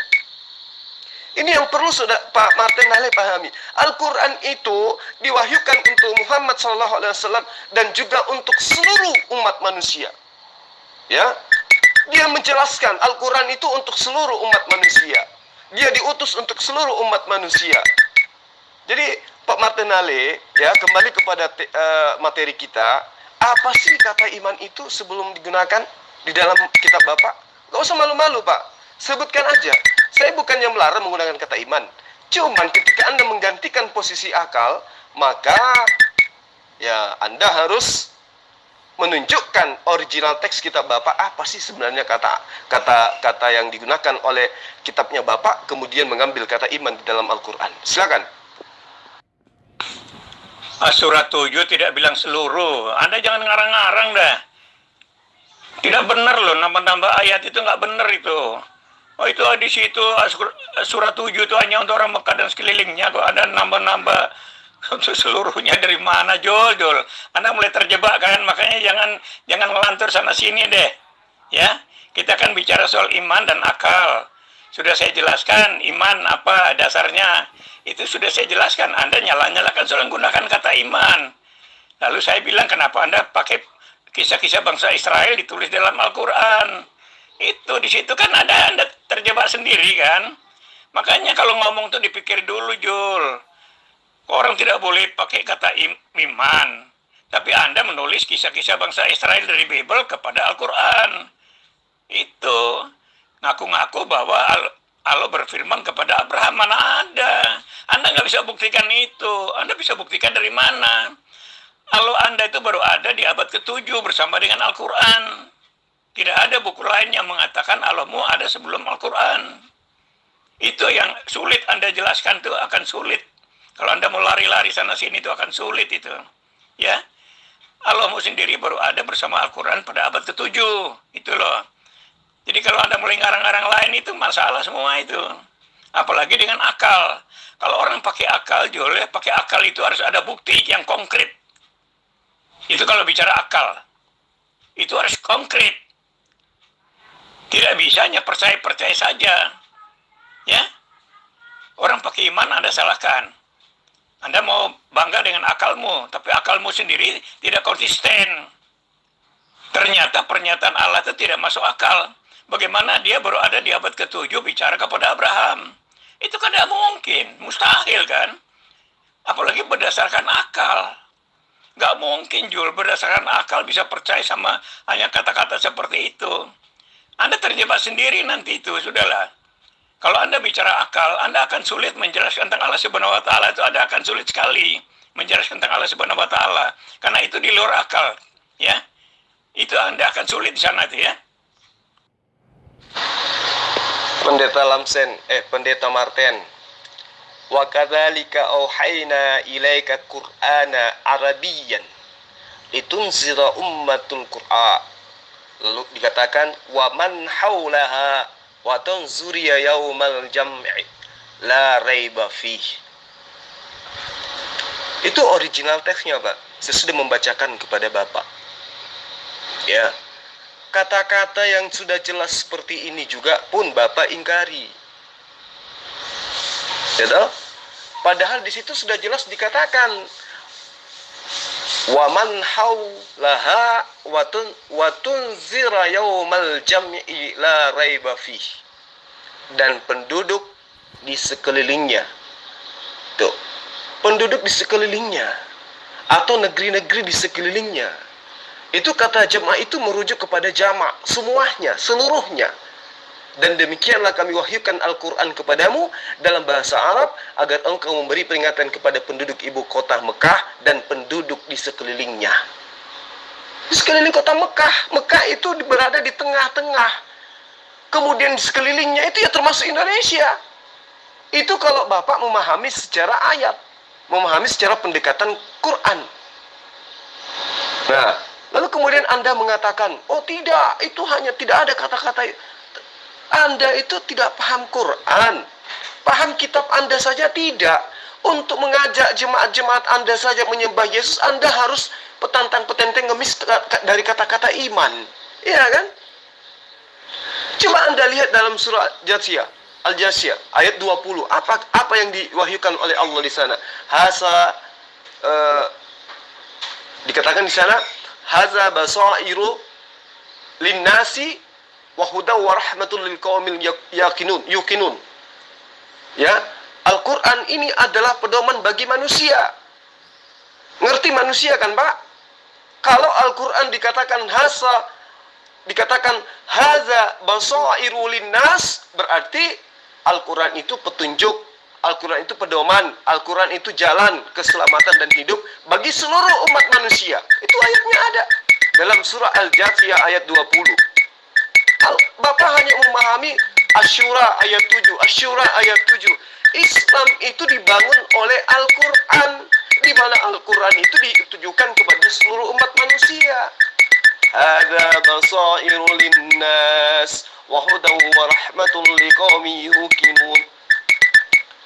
Ini yang perlu Pak Martin Nale pahami. Al-Quran itu diwahyukan untuk Muhammad SAW dan juga untuk seluruh umat manusia. Ya, dia menjelaskan Al-Quran itu untuk seluruh umat manusia. Dia diutus untuk seluruh umat manusia. Jadi Pak Martin Nale, ya, kembali kepada materi kita. Apa sih kata iman itu sebelum digunakan di dalam kitab Bapak? Gak usah malu-malu Pak, sebutkan aja. Saya bukannya melarang menggunakan kata iman. Cuman ketika Anda menggantikan posisi akal, maka ya Anda harus menunjukkan original teks kitab Bapak, apa sih sebenarnya kata yang digunakan oleh kitabnya Bapak, kemudian mengambil kata iman di dalam Al-Quran. Silakan. Surat 7 tidak bilang seluruh. Anda jangan ngarang-ngarang dah. Tidak benar loh, nambah-nambah ayat itu nggak benar itu. Oh itu di situ surat 7 itu hanya untuk orang Mekah dan sekelilingnya. Kok ada nambah-nambah untuk seluruhnya dari mana, Jol? Anda mulai terjebak kan, makanya jangan ngelantur sana sini deh. Ya, kita kan bicara soal iman dan akal. Sudah saya jelaskan iman apa dasarnya. Itu sudah saya jelaskan. Anda nyalakan soal menggunakan kata iman. Lalu saya bilang kenapa Anda pakai kisah-kisah bangsa Israel ditulis dalam Al-Quran. Itu di situ kan Anda terjebak sendiri kan. Makanya kalau ngomong tuh dipikir dulu, Jul. Orang tidak boleh pakai kata iman. Tapi Anda menulis kisah-kisah bangsa Israel dari Bible kepada Al-Quran. Itu ngaku-ngaku bahwa Allah berfirman kepada Abraham, mana ada. Anda nggak bisa buktikan itu. Anda bisa buktikan dari mana? Kalau Anda itu baru ada di abad ke-7 bersama dengan Al-Quran. Tidak ada buku lain yang mengatakan Allahmu ada sebelum Al-Quran. Itu yang sulit Anda jelaskan, itu akan sulit. Kalau Anda mau lari-lari sana-sini itu akan sulit itu. Ya, Allahmu sendiri baru ada bersama Al-Quran pada abad ke-7. Itu loh. Jadi kalau Anda mulai ngarang-ngarang lain itu masalah semua itu. Apalagi dengan akal. Kalau orang pakai akal, Jol, ya, pakai akal itu harus ada bukti yang konkret. Itu kalau bicara akal. Itu harus konkret. Tidak bisa hanya percaya-percaya saja. Ya. Orang pakai iman Anda salahkan. Anda mau bangga dengan akalmu, tapi akalmu sendiri tidak konsisten. Ternyata pernyataan Allah itu tidak masuk akal. Bagaimana dia baru ada di abad ke-7 bicara kepada Abraham? Itu kan tidak mungkin, mustahil kan? Apalagi berdasarkan akal. Nggak mungkin, Jul, berdasarkan akal bisa percaya sama hanya kata-kata seperti itu. Anda terjebak sendiri nanti itu, sudahlah. Kalau Anda bicara akal, Anda akan sulit menjelaskan tentang Allah Subhanahu wa Ta'ala. Itu Anda akan sulit sekali menjelaskan tentang Allah Subhanahu wa Ta'ala. Karena itu di luar akal, ya. Itu Anda akan sulit di sana itu, ya. Pendeta Martin. Wa kadzalika auhayna ilaika qur'ana arabiyyan litunzira ummatul qur'a. Lalu dikatakan wa man haulaha wa tunzuriya yaumal jam'i la raiba fih. Itu original teksnya, Pak. Saya sudah membacakan kepada Bapak. Ya. Kata-kata yang sudah jelas seperti ini juga pun Bapak ingkari. Ya toh? Padahal di situ sudah jelas dikatakan wa man haulaha wa tunzira yaumal jam'i la raiba fih. Dan penduduk di sekelilingnya. Tuh. Penduduk di sekelilingnya atau negeri-negeri di sekelilingnya. Itu kata jamaah itu merujuk kepada jamak, semuanya, seluruhnya. Dan demikianlah kami wahyukan Al-Quran kepadamu dalam bahasa Arab agar engkau memberi peringatan kepada penduduk ibu kota Mekah dan penduduk di sekelilingnya. Di sekeliling kota Mekah, Mekah itu berada di tengah-tengah. Kemudian di sekelilingnya itu ya termasuk Indonesia. Itu kalau Bapak memahami secara ayat, memahami secara pendekatan Quran. Nah, lalu kemudian Anda mengatakan, oh tidak, itu hanya tidak ada kata-kata. Anda itu tidak paham Quran. Paham kitab Anda saja tidak. Untuk mengajak jemaat-jemaat Anda saja menyembah Yesus, Anda harus petantang-petenteng ngemis dari kata-kata iman. Iya kan? Coba Anda lihat dalam surah Al-Jasiyah ayat 20. Apa yang diwahyukan oleh Allah di sana? Dikatakan di sana, haza basairu linnasi wa hudaw wa rahmatul lil qaumil yuqinun. Ya, Al-Qur'an ini adalah pedoman bagi manusia. Ngerti manusia kan, Pak? Kalau Al-Qur'an dikatakan haza basairu linnas, berarti Al-Quran itu petunjuk, Al-Quran itu pedoman, Al-Quran itu jalan keselamatan dan hidup bagi seluruh umat manusia. Itu ayatnya ada dalam surah Al-Jathiyah ayat 20. Bapak hanya memahami Asy-Syura ayat 7, Asy-Syura ayat 7. Islam itu dibangun oleh Al-Quran, di mana Al-Quran itu ditujukan kepada seluruh umat manusia. Hadza basairu linnas wa hudaw wa rahmatul liqaumin yuqinun.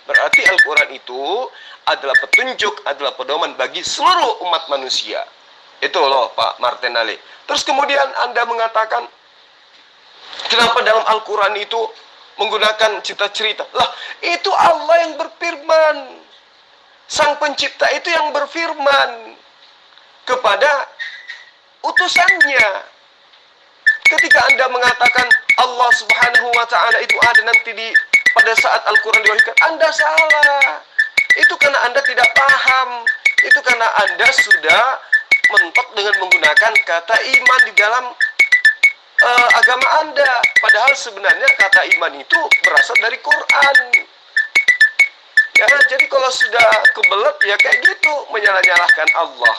Berarti Al-Quran itu adalah petunjuk, adalah pedoman bagi seluruh umat manusia. Itu loh Pak Martinelli. Terus kemudian Anda mengatakan, kenapa dalam Al-Quran itu menggunakan cerita-cerita? Lah, itu Allah yang berfirman. Sang pencipta itu yang berfirman kepada utusannya. Ketika Anda mengatakan Allah Subhanahu wa Ta'ala itu ada nanti pada saat Al-Quran diwahyukan, Anda salah. Itu karena Anda tidak paham. Itu karena Anda sudah mentok dengan menggunakan kata iman di dalam agama Anda. Padahal sebenarnya kata iman itu berasal dari Quran. Ya, jadi kalau sudah kebelet ya kayak gitu, menyalah-nyalahkan Allah.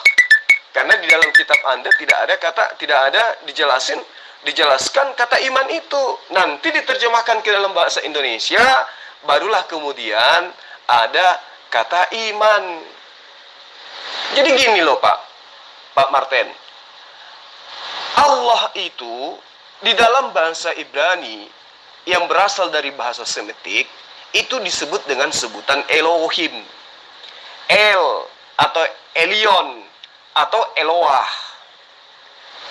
Karena di dalam kitab Anda tidak ada dijelaskan kata iman itu. Nanti diterjemahkan ke dalam bahasa Indonesia, barulah kemudian ada kata iman. Jadi gini loh Pak Martin. Allah itu di dalam bahasa Ibrani yang berasal dari bahasa Semitik itu disebut dengan sebutan Elohim. El atau Elion atau Eloah.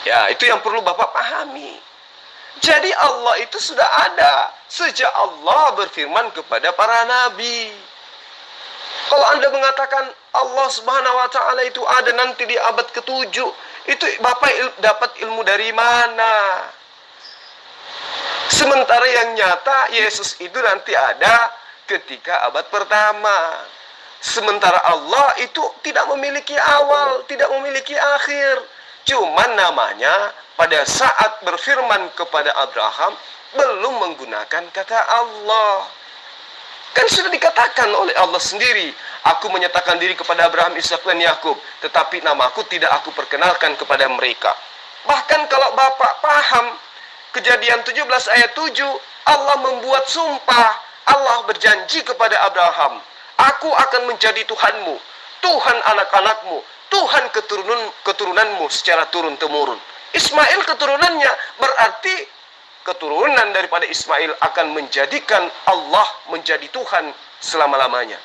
Ya, itu yang perlu Bapak pahami. Jadi Allah itu sudah ada sejak Allah berfirman kepada para nabi. Kalau Anda mengatakan Allah Subhanahu wa Ta'ala itu ada nanti di abad ke-7, itu Bapak dapat ilmu dari mana? Sementara yang nyata Yesus itu nanti ada ketika abad pertama. Sementara Allah itu tidak memiliki awal, tidak memiliki akhir. Cuman namanya pada saat berfirman kepada Abraham belum menggunakan kata Allah. Kan sudah dikatakan oleh Allah sendiri, aku menyatakan diri kepada Abraham, Ishak dan Yakub, tetapi namaku tidak aku perkenalkan kepada mereka. Bahkan kalau Bapak paham Kejadian 17 ayat 7, Allah membuat sumpah. Allah berjanji kepada Abraham, aku akan menjadi Tuhanmu, Tuhan anak-anakmu, Tuhan keturunanmu secara turun-temurun. Ismail keturunannya, berarti keturunan daripada Ismail akan menjadikan Allah menjadi Tuhan selama-lamanya.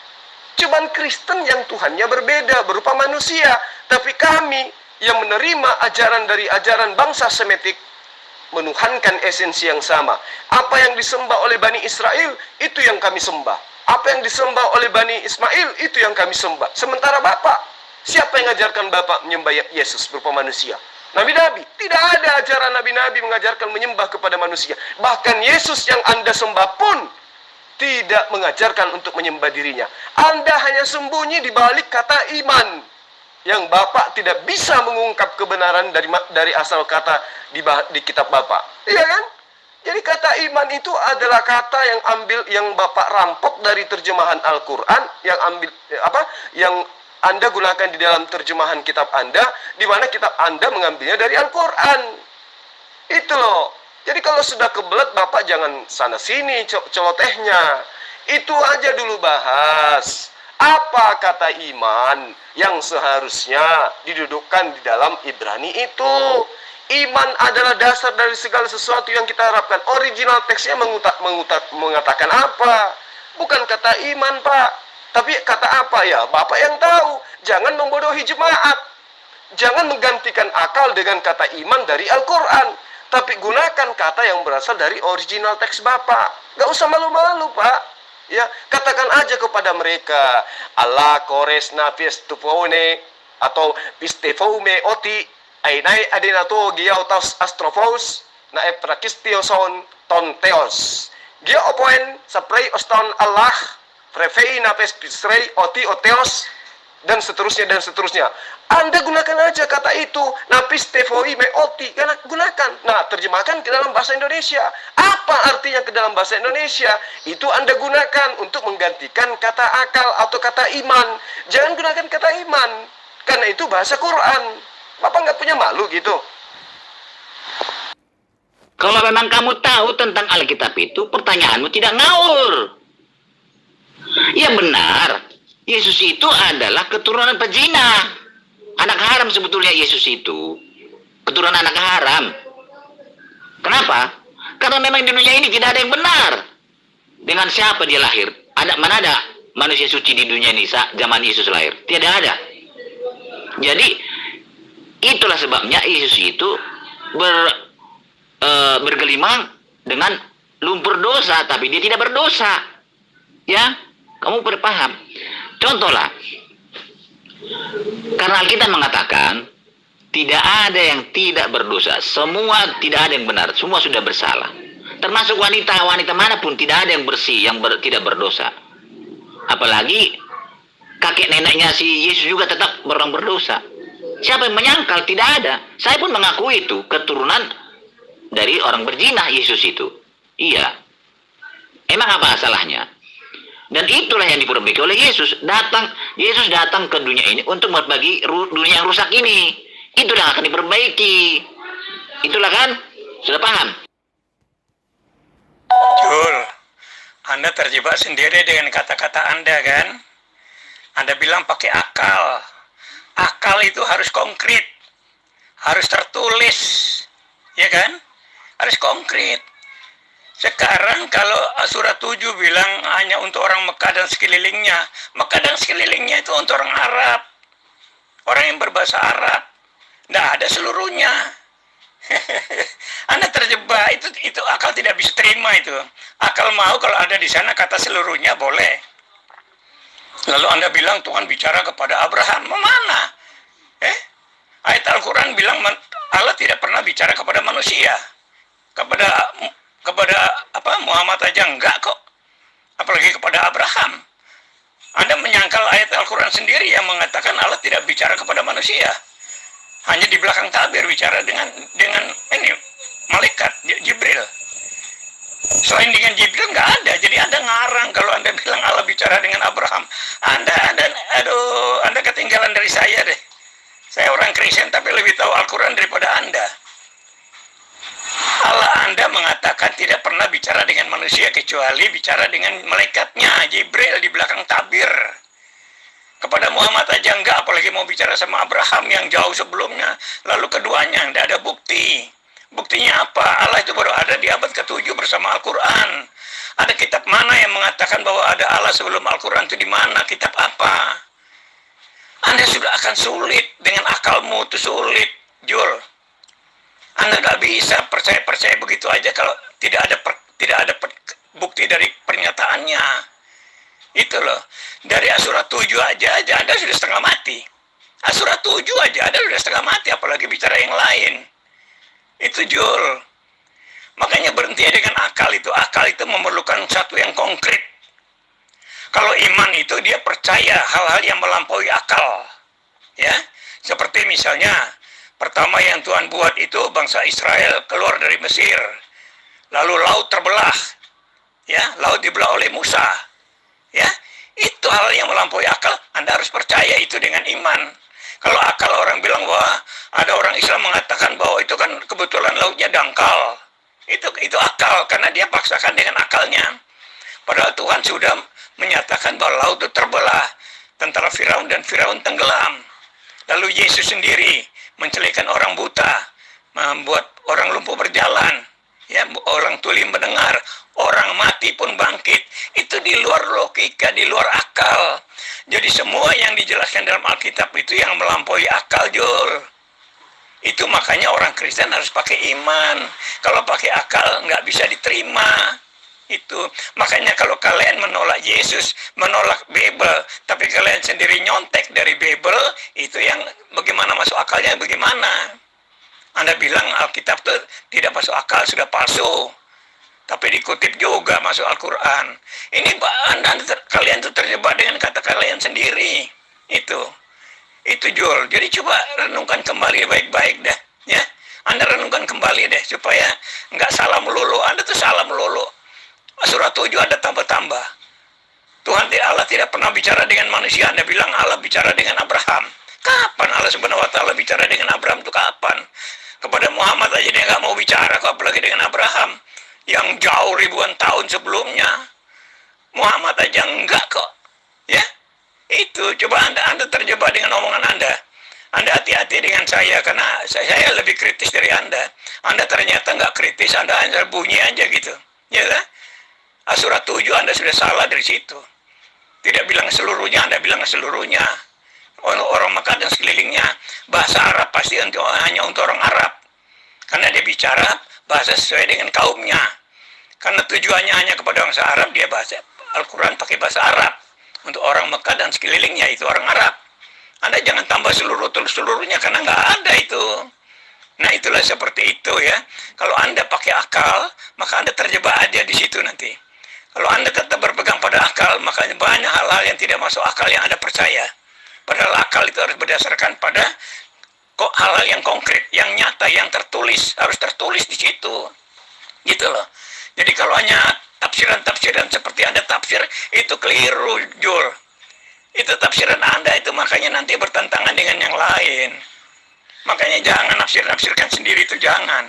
Cuman Kristen yang Tuhannya berbeda, berupa manusia. Tapi kami yang menerima ajaran dari ajaran bangsa Semitik, menuhankan esensi yang sama. Apa yang disembah oleh Bani Israel, itu yang kami sembah. Apa yang disembah oleh Bani Ismail, itu yang kami sembah. Sementara Bapak, siapa yang mengajarkan Bapak menyembah Yesus berupa manusia? Nabi-nabi. Tidak ada ajaran nabi-nabi mengajarkan menyembah kepada manusia. Bahkan Yesus yang Anda sembah pun tidak mengajarkan untuk menyembah dirinya. Anda hanya sembunyi di balik kata iman, yang Bapak tidak bisa mengungkap kebenaran dari asal kata di kitab Bapak. Iya kan? Jadi kata iman itu adalah kata yang Bapak rampok dari terjemahan Al-Qur'an, yang Anda gunakan di dalam terjemahan kitab Anda, di mana kitab Anda mengambilnya dari Al-Qur'an. Itu loh. Jadi kalau sudah kebelet, Bapak jangan sana-sini celotehnya. Itu aja dulu bahas. Apa kata iman yang seharusnya didudukkan di dalam Ibrani itu? Iman adalah dasar dari segala sesuatu yang kita harapkan. Original teksnya mengatakan apa? Bukan kata iman, Pak. Tapi kata apa ya? Bapak yang tahu. Jangan membodohi jemaat. Jangan menggantikan akal dengan kata iman dari Al-Quran. Tapi gunakan kata yang berasal dari original teks Bapak. Gak usah malu-malu, Pak. Ya, katakan aja kepada mereka, Allah kores nafis tupone atau pistefome oti ainai adenato giautas astrofos na eprakistioson tonteos. Gia opoen sapray oston Allah prefei nafis pisrei oti oteos, dan seterusnya dan seterusnya. Anda gunakan aja kata itu, napis tefoi meoti, gunakan. Nah, terjemahkan ke dalam bahasa Indonesia. Apa artinya ke dalam bahasa Indonesia? Itu Anda gunakan untuk menggantikan kata akal atau kata iman. Jangan gunakan kata iman, karena itu bahasa Quran. Bapak nggak punya malu gitu? Kalau memang kamu tahu tentang Alkitab itu, pertanyaanmu tidak ngawur. Ya benar, Yesus itu adalah keturunan pezina. Anak haram sebetulnya Yesus itu. Keturunan anak haram. Kenapa? Karena memang di dunia ini tidak ada yang benar. Dengan siapa dia lahir? Mana ada manusia suci di dunia ini zaman Yesus lahir? Tidak ada. Jadi, itulah sebabnya Yesus itu bergelimang dengan lumpur dosa, tapi dia tidak berdosa. Ya, kamu berpaham? Contohlah, karena Alkitab mengatakan tidak ada yang tidak berdosa, semua tidak ada yang benar, semua sudah bersalah. Termasuk wanita manapun tidak ada yang bersih, yang tidak berdosa. Apalagi kakek neneknya si Yesus juga tetap orang berdosa. Siapa yang menyangkal? Tidak ada. Saya pun mengakui itu keturunan dari orang berzina Yesus itu. Iya. Emang apa salahnya? Dan itulah yang diperbaiki oleh Yesus. Yesus datang ke dunia ini untuk memperbaiki dunia yang rusak ini. Itulah yang akan diperbaiki. Itulah kan? Sudah paham? Jul, Anda terjebak sendiri dengan kata-kata Anda kan? Anda bilang pakai akal. Akal itu harus konkret. Harus tertulis. Ya kan? Harus konkret. Sekarang kalau surat 7 bilang hanya untuk orang Mekah dan sekelilingnya. Mekah dan sekelilingnya itu untuk orang Arab. Orang yang berbahasa Arab. Tidak ada seluruhnya. Anda terjebak, itu akal tidak bisa terima itu. Akal mau kalau ada di sana kata seluruhnya boleh. Lalu Anda bilang Tuhan bicara kepada Abraham. Mana? Ayat Al-Quran bilang Allah tidak pernah bicara kepada manusia. Kepada Muhammad aja enggak kok. Apalagi kepada Abraham. Anda menyangkal ayat Al-Quran sendiri yang mengatakan Allah tidak bicara kepada manusia. Hanya di belakang tabir bicara dengan ini malaikat Jibril. Selain dengan Jibril nggak ada. Jadi Anda ngarang kalau Anda bilang Allah bicara dengan Abraham. Anda ketinggalan dari saya deh. Saya orang Kristen tapi lebih tahu Al-Quran daripada Anda. Allah Anda mengatakan tidak pernah bicara dengan manusia kecuali bicara dengan malaikatnya Jibril di belakang tabir. Kepada Muhammad aja enggak, apalagi mau bicara sama Abraham yang jauh sebelumnya. Lalu keduanya, tidak ada bukti. Buktinya apa? Allah itu baru ada di abad ke-7 bersama Al-Quran. Ada kitab mana yang mengatakan bahwa ada Allah sebelum Al-Quran itu di mana? Kitab apa? Anda sudah akan sulit dengan akalmu, itu sulit, Jul. Anda nggak bisa percaya begitu aja kalau tidak ada bukti dari pernyataannya. Itu loh. Dari Asura 7 aja Anda sudah setengah mati. Asura 7 aja Anda sudah setengah mati, apalagi bicara yang lain. Itu Jul. Makanya berhenti dengan akal itu. Akal itu memerlukan satu yang konkret. Kalau iman itu dia percaya hal-hal yang melampaui akal. Ya, seperti misalnya pertama yang Tuhan buat itu bangsa Israel keluar dari Mesir. Lalu laut terbelah. Ya, laut dibelah oleh Musa. Ya, itu hal yang melampaui akal. Anda harus percaya itu dengan iman. Kalau akal orang bilang bahwa ada orang Islam mengatakan bahwa itu kan kebetulan lautnya dangkal. Itu akal, karena dia paksakan dengan akalnya. Padahal Tuhan sudah menyatakan bahwa laut itu terbelah. Tentara Firaun dan Firaun tenggelam. Lalu Yesus sendiri mencelikakan orang buta, membuat orang lumpuh berjalan, ya, orang tuli mendengar, orang mati pun bangkit. Itu di luar logika, di luar akal. Jadi semua yang dijelaskan dalam Alkitab itu yang melampaui akal, Jul. Itu makanya orang Kristen harus pakai iman. Kalau pakai akal nggak bisa diterima. Itu makanya kalau kalian menolak Yesus, menolak Bible, tapi kalian sendiri nyontek dari Bible, itu yang bagaimana masuk akalnya, bagaimana? Anda bilang Alkitab itu tidak masuk akal, sudah palsu. Tapi dikutip juga masuk Al-Quran. Ini kalian tuh terjebak dengan kata kalian sendiri. Itu Jul. Jadi coba renungkan kembali baik-baik dah, ya. Anda renungkan kembali deh supaya nggak salah melulu. Anda tuh salah melulu. Surah 7 Anda tambah-tambah. Tuhan Allah tidak pernah bicara dengan manusia. Anda bilang Allah bicara dengan Abraham. Kapan Allah Subhanahu wa taala bicara dengan Abraham itu kapan? Kepada Muhammad aja dia nggak mau bicara, kok apalagi dengan Abraham yang jauh ribuan tahun sebelumnya. Muhammad aja enggak kok. Ya. Itu coba Anda terjebak dengan omongan Anda. Anda hati-hati dengan saya karena saya lebih kritis dari Anda. Anda ternyata nggak kritis, Anda hanya bunyi aja gitu. Ya kan? Surah 7 Anda sudah salah dari situ. Tidak bilang seluruhnya, Anda bilang seluruhnya. Orang Makkah dan sekelilingnya. Bahasa Arab pasti hanya untuk orang Arab. Karena dia bicara bahasa sesuai dengan kaumnya. Karena tujuannya hanya kepada bangsa Arab, dia bahasa Al-Quran pakai bahasa Arab. Untuk orang Mekah dan sekelilingnya itu orang Arab. Anda jangan tambah seluruhnya karena nggak ada itu. Nah itulah seperti itu ya. Kalau Anda pakai akal, maka Anda terjebak aja di situ nanti. Kalau Anda tetap berpegang pada akal, maka banyak hal-hal yang tidak masuk akal yang Anda percaya. Padahal akal itu harus berdasarkan pada hal-hal yang konkret, yang nyata, yang tertulis. Harus tertulis di situ. Gitu loh. Jadi kalau hanya tafsiran-tafsiran seperti Anda tafsir, itu keliru, Jul. Itu tafsiran Anda itu makanya nanti bertentangan dengan yang lain. Makanya jangan nafsir-nafsirkan sendiri itu, jangan.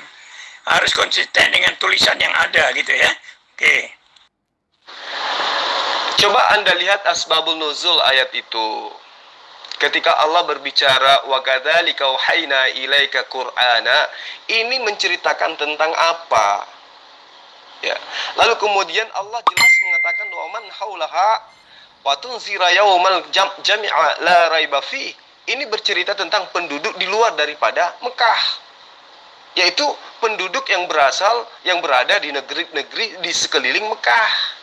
Harus konsisten dengan tulisan yang ada gitu ya. Oke. Coba Anda lihat asbabul nuzul ayat itu. Ketika Allah berbicara wa kadzalika auhayna ilaika qur'ana, ini menceritakan tentang apa? Ya. Lalu kemudian Allah jelas mengatakan wa man haulaha wa tunzira yaumal jami'a la raiba fi. Ini bercerita tentang penduduk di luar daripada Mekah, yaitu penduduk yang berada di negeri-negeri di sekeliling Mekah.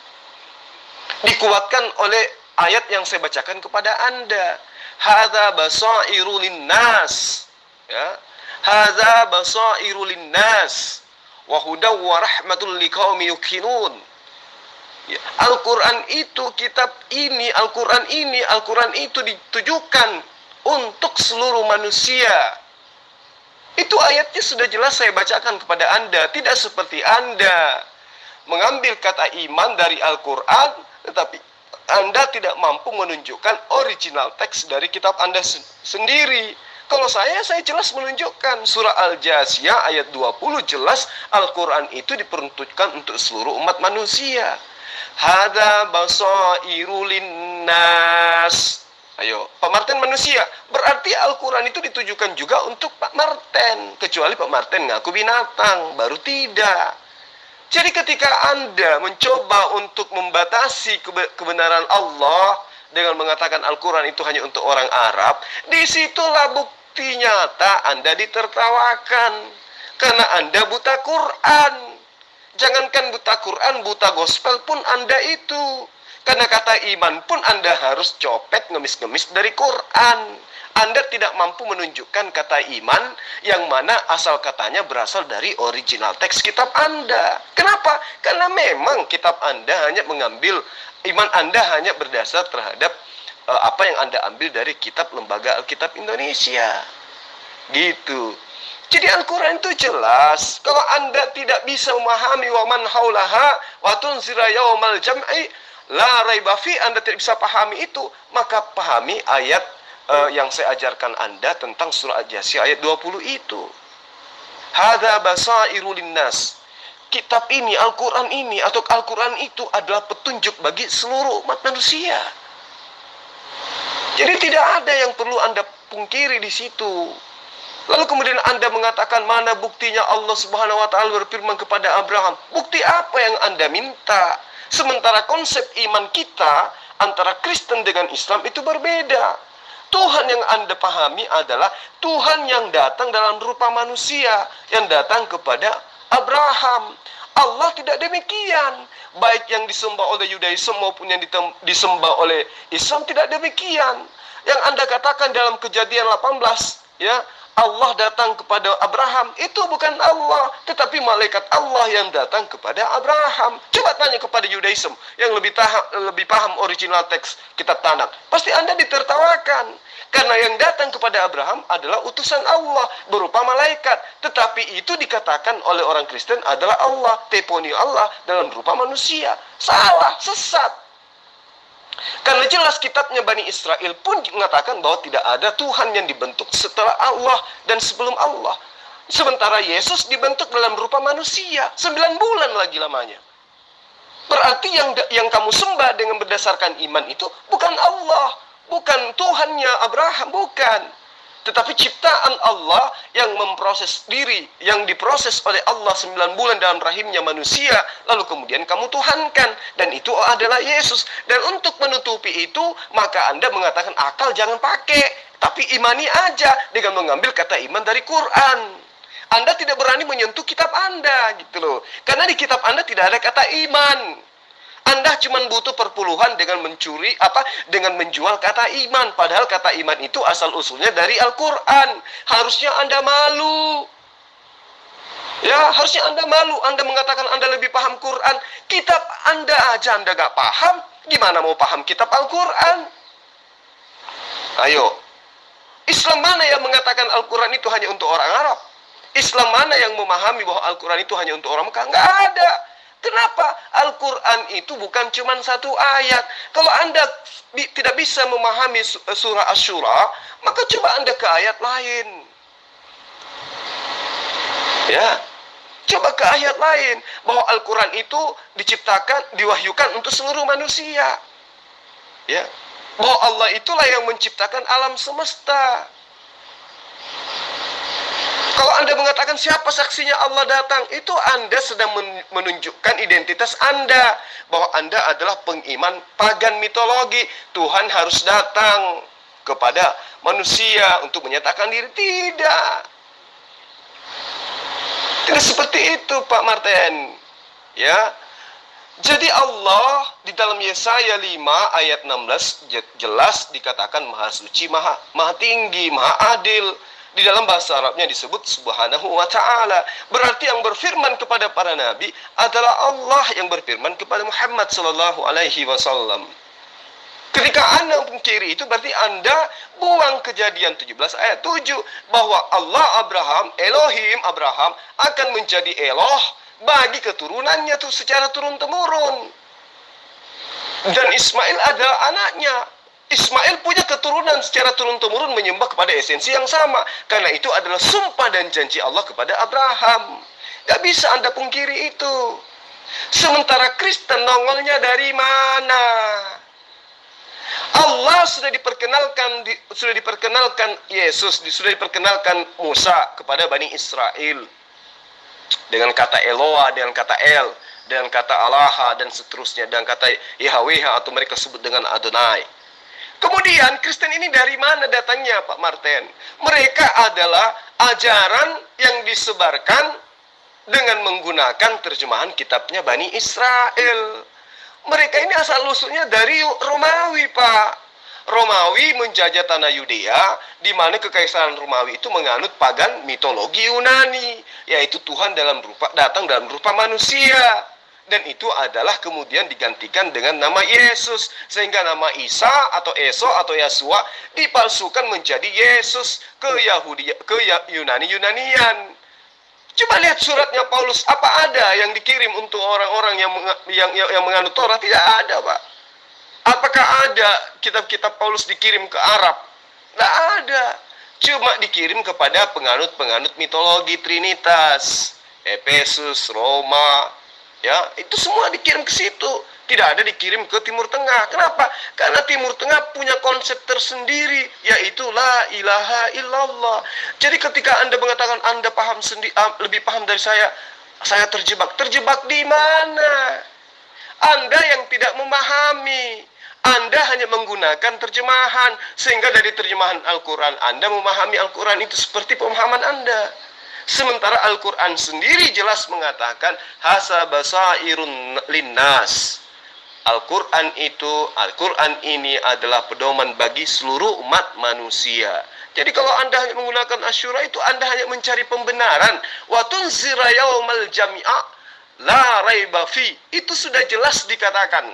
Dikuatkan oleh ayat yang saya bacakan kepada Anda. Hadza basairu linnas. Ya. Hadza basairu linnas wa hudaw wa rahmatul liqaumi yuqinun. Ya. Al-Qur'an itu, kitab ini, Al-Qur'an itu ditujukan untuk seluruh manusia. Itu ayatnya sudah jelas saya bacakan kepada Anda. Tidak seperti Anda mengambil kata iman dari Al-Quran, tetapi Anda tidak mampu menunjukkan original teks dari kitab Anda sendiri. Kalau saya jelas menunjukkan. Surah Al-Jasiyah ayat 20 jelas Al-Quran itu diperuntukkan untuk seluruh umat manusia. Hadza basairu linnas. Ayo, Pak Martin manusia. Berarti Al-Quran itu ditujukan juga untuk Pak Martin. Kecuali Pak Martin ngaku binatang, baru tidak. Jadi ketika Anda mencoba untuk membatasi kebenaran Allah dengan mengatakan Al-Quran itu hanya untuk orang Arab, disitulah bukti nyata Anda ditertawakan. Karena Anda buta Quran. Jangankan buta Quran, buta gospel pun Anda itu. Karena kata iman pun Anda harus copet ngemis-ngemis dari Quran. Anda tidak mampu menunjukkan kata iman yang mana asal katanya berasal dari original teks kitab Anda. Kenapa? Karena memang kitab Anda hanya mengambil, iman Anda hanya berdasar terhadap apa yang Anda ambil dari kitab Lembaga Alkitab Indonesia. Gitu. Jadi Al-Quran itu jelas. Kalau Anda tidak bisa memahami wa man haulaha wa tunzira yaumal jam'i la raiba fi, Anda tidak bisa pahami itu, maka pahami ayat yang saya ajarkan Anda tentang surah Al-Jasiyah ayat 20 itu. Hadza basairu linnas. Kitab ini, Al-Quran ini atau Al-Quran itu adalah petunjuk bagi seluruh umat manusia. Jadi tidak ada yang perlu Anda pungkiri di situ. Lalu kemudian Anda mengatakan mana buktinya Allah Subhanahu wa taala berfirman kepada Abraham? Bukti apa yang Anda minta? Sementara konsep iman kita antara Kristen dengan Islam itu berbeda. Tuhan yang Anda pahami adalah Tuhan yang datang dalam rupa manusia, yang datang kepada Abraham. Allah tidak demikian. Baik yang disembah oleh Yudaisme maupun yang disembah oleh Islam tidak demikian. Yang Anda katakan dalam Kejadian 18, ya, Allah datang kepada Abraham, itu bukan Allah, tetapi malaikat Allah yang datang kepada Abraham. Coba tanya kepada Yudaisme yang lebih paham original teks kitab Tanakh. Pasti Anda ditertawakan. Karena yang datang kepada Abraham adalah utusan Allah berupa malaikat. Tetapi itu dikatakan oleh orang Kristen adalah Allah, teponi Allah dalam rupa manusia. Salah, sesat. Karena jelas kitabnya Bani Israel pun mengatakan bahwa tidak ada Tuhan yang dibentuk setelah Allah dan sebelum Allah. Sementara Yesus dibentuk dalam rupa manusia, 9 bulan lagi lamanya. Berarti yang kamu sembah dengan berdasarkan iman itu bukan Allah, bukan Tuhannya Abraham, bukan. Tetapi ciptaan Allah yang memproses diri, yang diproses oleh Allah 9 bulan dalam rahimnya manusia, lalu kemudian kamu tuhankan, dan itu adalah Yesus. Dan untuk menutupi itu, maka Anda mengatakan akal jangan pakai, tapi imani aja dengan mengambil kata iman dari Quran. Anda tidak berani menyentuh kitab Anda, gitu loh. Karena di kitab Anda tidak ada kata iman. Anda cuma butuh perpuluhan dengan dengan menjual kata iman. Padahal kata iman itu asal usulnya dari Al-Quran. Harusnya Anda malu. Ya, harusnya Anda malu. Anda mengatakan Anda lebih paham Quran. Kitab Anda aja Anda gak paham. Gimana mau paham kitab Al-Quran? Ayo. Islam mana yang mengatakan Al-Quran itu hanya untuk orang Arab? Islam mana yang memahami bahwa Al-Quran itu hanya untuk orang Mekah? Nggak ada. Kenapa? Al-Quran itu bukan cuma satu ayat. Kalau Anda tidak bisa memahami surah Asy-Syura, maka coba Anda ke ayat lain. Ya, coba ke ayat lain. Bahwa Al-Quran itu diciptakan, diwahyukan untuk seluruh manusia. Ya, bahwa Allah itulah yang menciptakan alam semesta. Kalau Anda mengatakan siapa saksinya Allah datang, itu Anda sedang menunjukkan identitas Anda. Bahwa Anda adalah pengiman pagan mitologi. Tuhan harus datang kepada manusia untuk menyatakan diri. Tidak. Tidak seperti itu, Pak Martin. Ya. Jadi Allah di dalam Yesaya 5 ayat 16 jelas dikatakan maha suci, maha tinggi, maha adil. Di dalam bahasa Arabnya disebut Subhanahu wa ta'ala. Berarti yang berfirman kepada para nabi adalah Allah yang berfirman kepada Muhammad sallallahu alaihi wasallam. Ketika Anda mengkiri itu berarti Anda buang Kejadian 17 ayat 7 bahwa Allah Elohim Abraham akan menjadi Eloh bagi keturunannya tuh secara turun-temurun. Dan Ismail adalah anaknya. Ismail punya keturunan secara turun-temurun menyembah kepada esensi yang sama. Karena itu adalah sumpah dan janji Allah kepada Abraham. Gak bisa Anda pungkiri itu. Sementara Kristen nongolnya dari mana? Allah sudah diperkenalkan Yesus, sudah diperkenalkan Musa kepada Bani Israel dengan kata Eloah, dengan kata El, dengan kata Allah dan seterusnya, dan kata Yahweh atau mereka sebut dengan Adonai. Kemudian Kristen ini dari mana datangnya, Pak Martin? Mereka adalah ajaran yang disebarkan dengan menggunakan terjemahan kitabnya Bani Israel. Mereka ini asal usulnya dari Romawi, Pak. Romawi menjajah tanah Yudea, di mana kekaisaran Romawi itu menganut pagan mitologi Yunani, yaitu Tuhan datang dalam rupa manusia. Dan itu adalah kemudian digantikan dengan nama Yesus, sehingga nama Isa atau Eso atau Yesua dipalsukan menjadi Yesus ke Yunani-Yunanian. Coba lihat suratnya Paulus, apa ada yang dikirim untuk orang-orang yang menganut Torah? Tidak ada, Pak. Apakah ada kitab-kitab Paulus dikirim ke Arab? Tidak ada. Cuma dikirim kepada penganut-penganut mitologi Trinitas, Efesus, Roma, ya, itu semua dikirim ke situ. Tidak ada dikirim ke Timur Tengah. Kenapa? Karena Timur Tengah punya konsep tersendiri, yaitu la ilaha illallah. Jadi ketika Anda mengatakan Anda paham lebih paham dari saya terjebak. Terjebak di mana? Anda yang tidak memahami. Anda hanya menggunakan terjemahan, sehingga dari terjemahan Al-Quran Anda memahami Al-Quran itu seperti pemahaman Anda. Sementara Al-Quran sendiri jelas mengatakan hasabasairun linnas. Al-Quran ini adalah pedoman bagi seluruh umat manusia. Jadi kalau Anda hanya menggunakan Asyura itu Anda hanya mencari pembenaran. Wa tunzira yaumal jami'a la raiba fi. Itu sudah jelas dikatakan.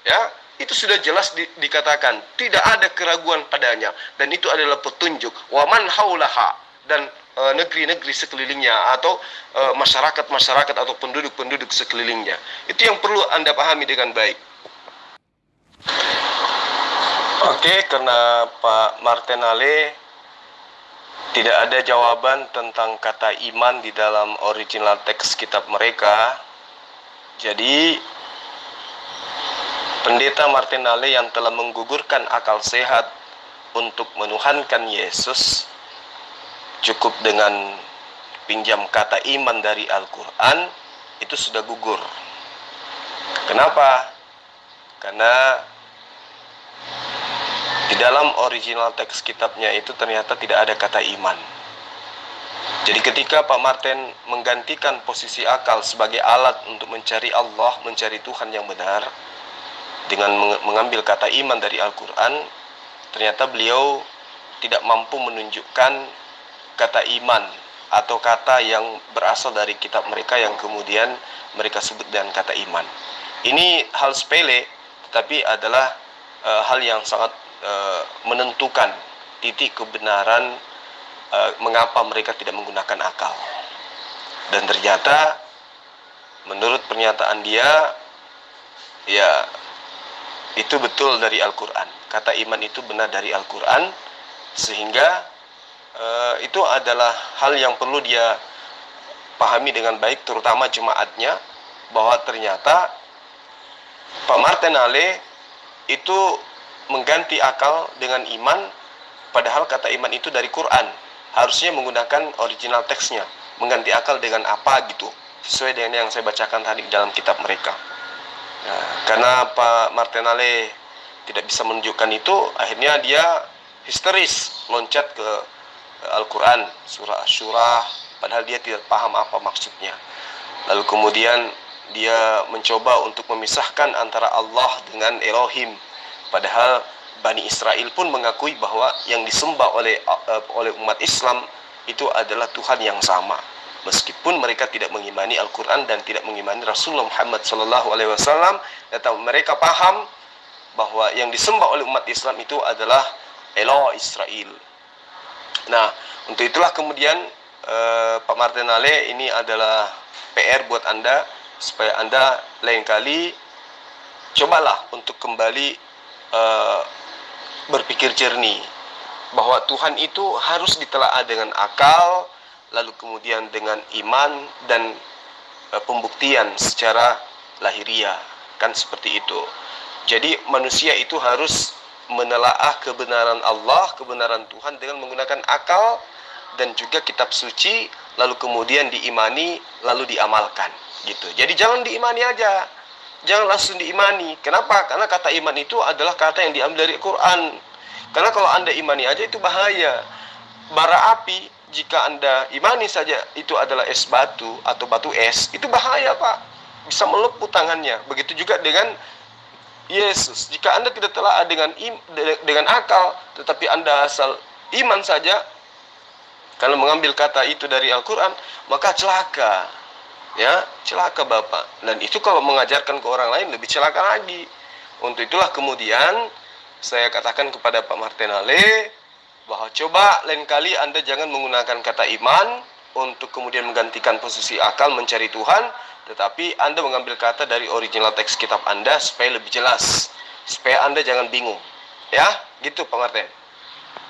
Ya, itu sudah jelas dikatakan, tidak ada keraguan padanya, dan itu adalah petunjuk. Wa man haulaha, dan negeri-negeri sekelilingnya atau masyarakat-masyarakat atau penduduk-penduduk sekelilingnya. Itu yang perlu Anda pahami dengan baik. Oke, karena Pak Martinale tidak ada jawaban tentang kata iman di dalam original teks kitab mereka, jadi Pendeta Martinale yang telah menggugurkan akal sehat untuk menuhankan Yesus cukup dengan pinjam kata iman dari Al-Quran, itu sudah gugur. Kenapa? Karena di dalam original teks kitabnya itu ternyata tidak ada kata iman. Jadi ketika Pak Martin menggantikan posisi akal sebagai alat untuk mencari Allah, mencari Tuhan yang benar, dengan mengambil kata iman dari Al-Quran, ternyata beliau tidak mampu menunjukkan kata iman atau kata yang berasal dari kitab mereka yang kemudian mereka sebut dengan kata iman. Ini hal sepele, tetapi adalah hal yang sangat menentukan titik kebenaran mengapa mereka tidak menggunakan akal. Dan ternyata menurut pernyataan dia, ya, itu betul dari Al-Quran. Kata iman itu benar dari Al-Quran, sehingga itu adalah hal yang perlu dia pahami dengan baik, terutama jemaatnya, bahwa ternyata Pak Martinale itu mengganti akal dengan iman, padahal kata iman itu dari Quran. Harusnya menggunakan original teksnya, mengganti akal dengan apa gitu, sesuai dengan yang saya bacakan tadi dalam kitab mereka. Nah, karena Pak Martinale tidak bisa menunjukkan itu, akhirnya dia histeris loncat ke Al-Quran, surah Asyura, padahal dia tidak paham apa maksudnya. Lalu kemudian dia mencoba untuk memisahkan antara Allah dengan Elohim, padahal Bani Israel pun mengakui bahwa yang disembah oleh umat Islam itu adalah Tuhan yang sama. Meskipun mereka tidak mengimani Al-Quran dan tidak mengimani Rasulullah Muhammad SAW, tetapi mereka paham bahwa yang disembah oleh umat Islam itu adalah Eloh Israel. Nah, untuk itulah kemudian Pak Martinale, ini adalah PR buat Anda, supaya Anda lain kali cobalah untuk kembali berpikir jernih, bahwa Tuhan itu harus ditelaah dengan akal, lalu kemudian dengan iman dan pembuktian secara lahiriah, kan seperti itu. Jadi manusia itu harus menelaah kebenaran Allah, kebenaran Tuhan dengan menggunakan akal dan juga kitab suci, lalu kemudian diimani, lalu diamalkan gitu. Jadi jangan diimani aja, jangan langsung diimani. Kenapa? Karena kata iman itu adalah kata yang diambil dari Quran. Karena kalau Anda imani aja itu bahaya. Bara api, jika Anda imani saja itu adalah es batu atau batu es, itu bahaya, Pak. Bisa melepuh tangannya. Begitu juga dengan Yesus. Jika Anda tidak telah dengan akal, tetapi Anda asal iman saja, kalau mengambil kata itu dari Al-Quran, maka celaka. Ya, celaka Bapak. Dan itu kalau mengajarkan ke orang lain lebih celaka lagi. Untuk itulah kemudian saya katakan kepada Pak Martinale bahwa coba lain kali Anda jangan menggunakan kata iman untuk kemudian menggantikan posisi akal mencari Tuhan, tetapi Anda mengambil kata dari original teks kitab Anda supaya lebih jelas, supaya Anda jangan bingung. Ya, gitu Pak Martin.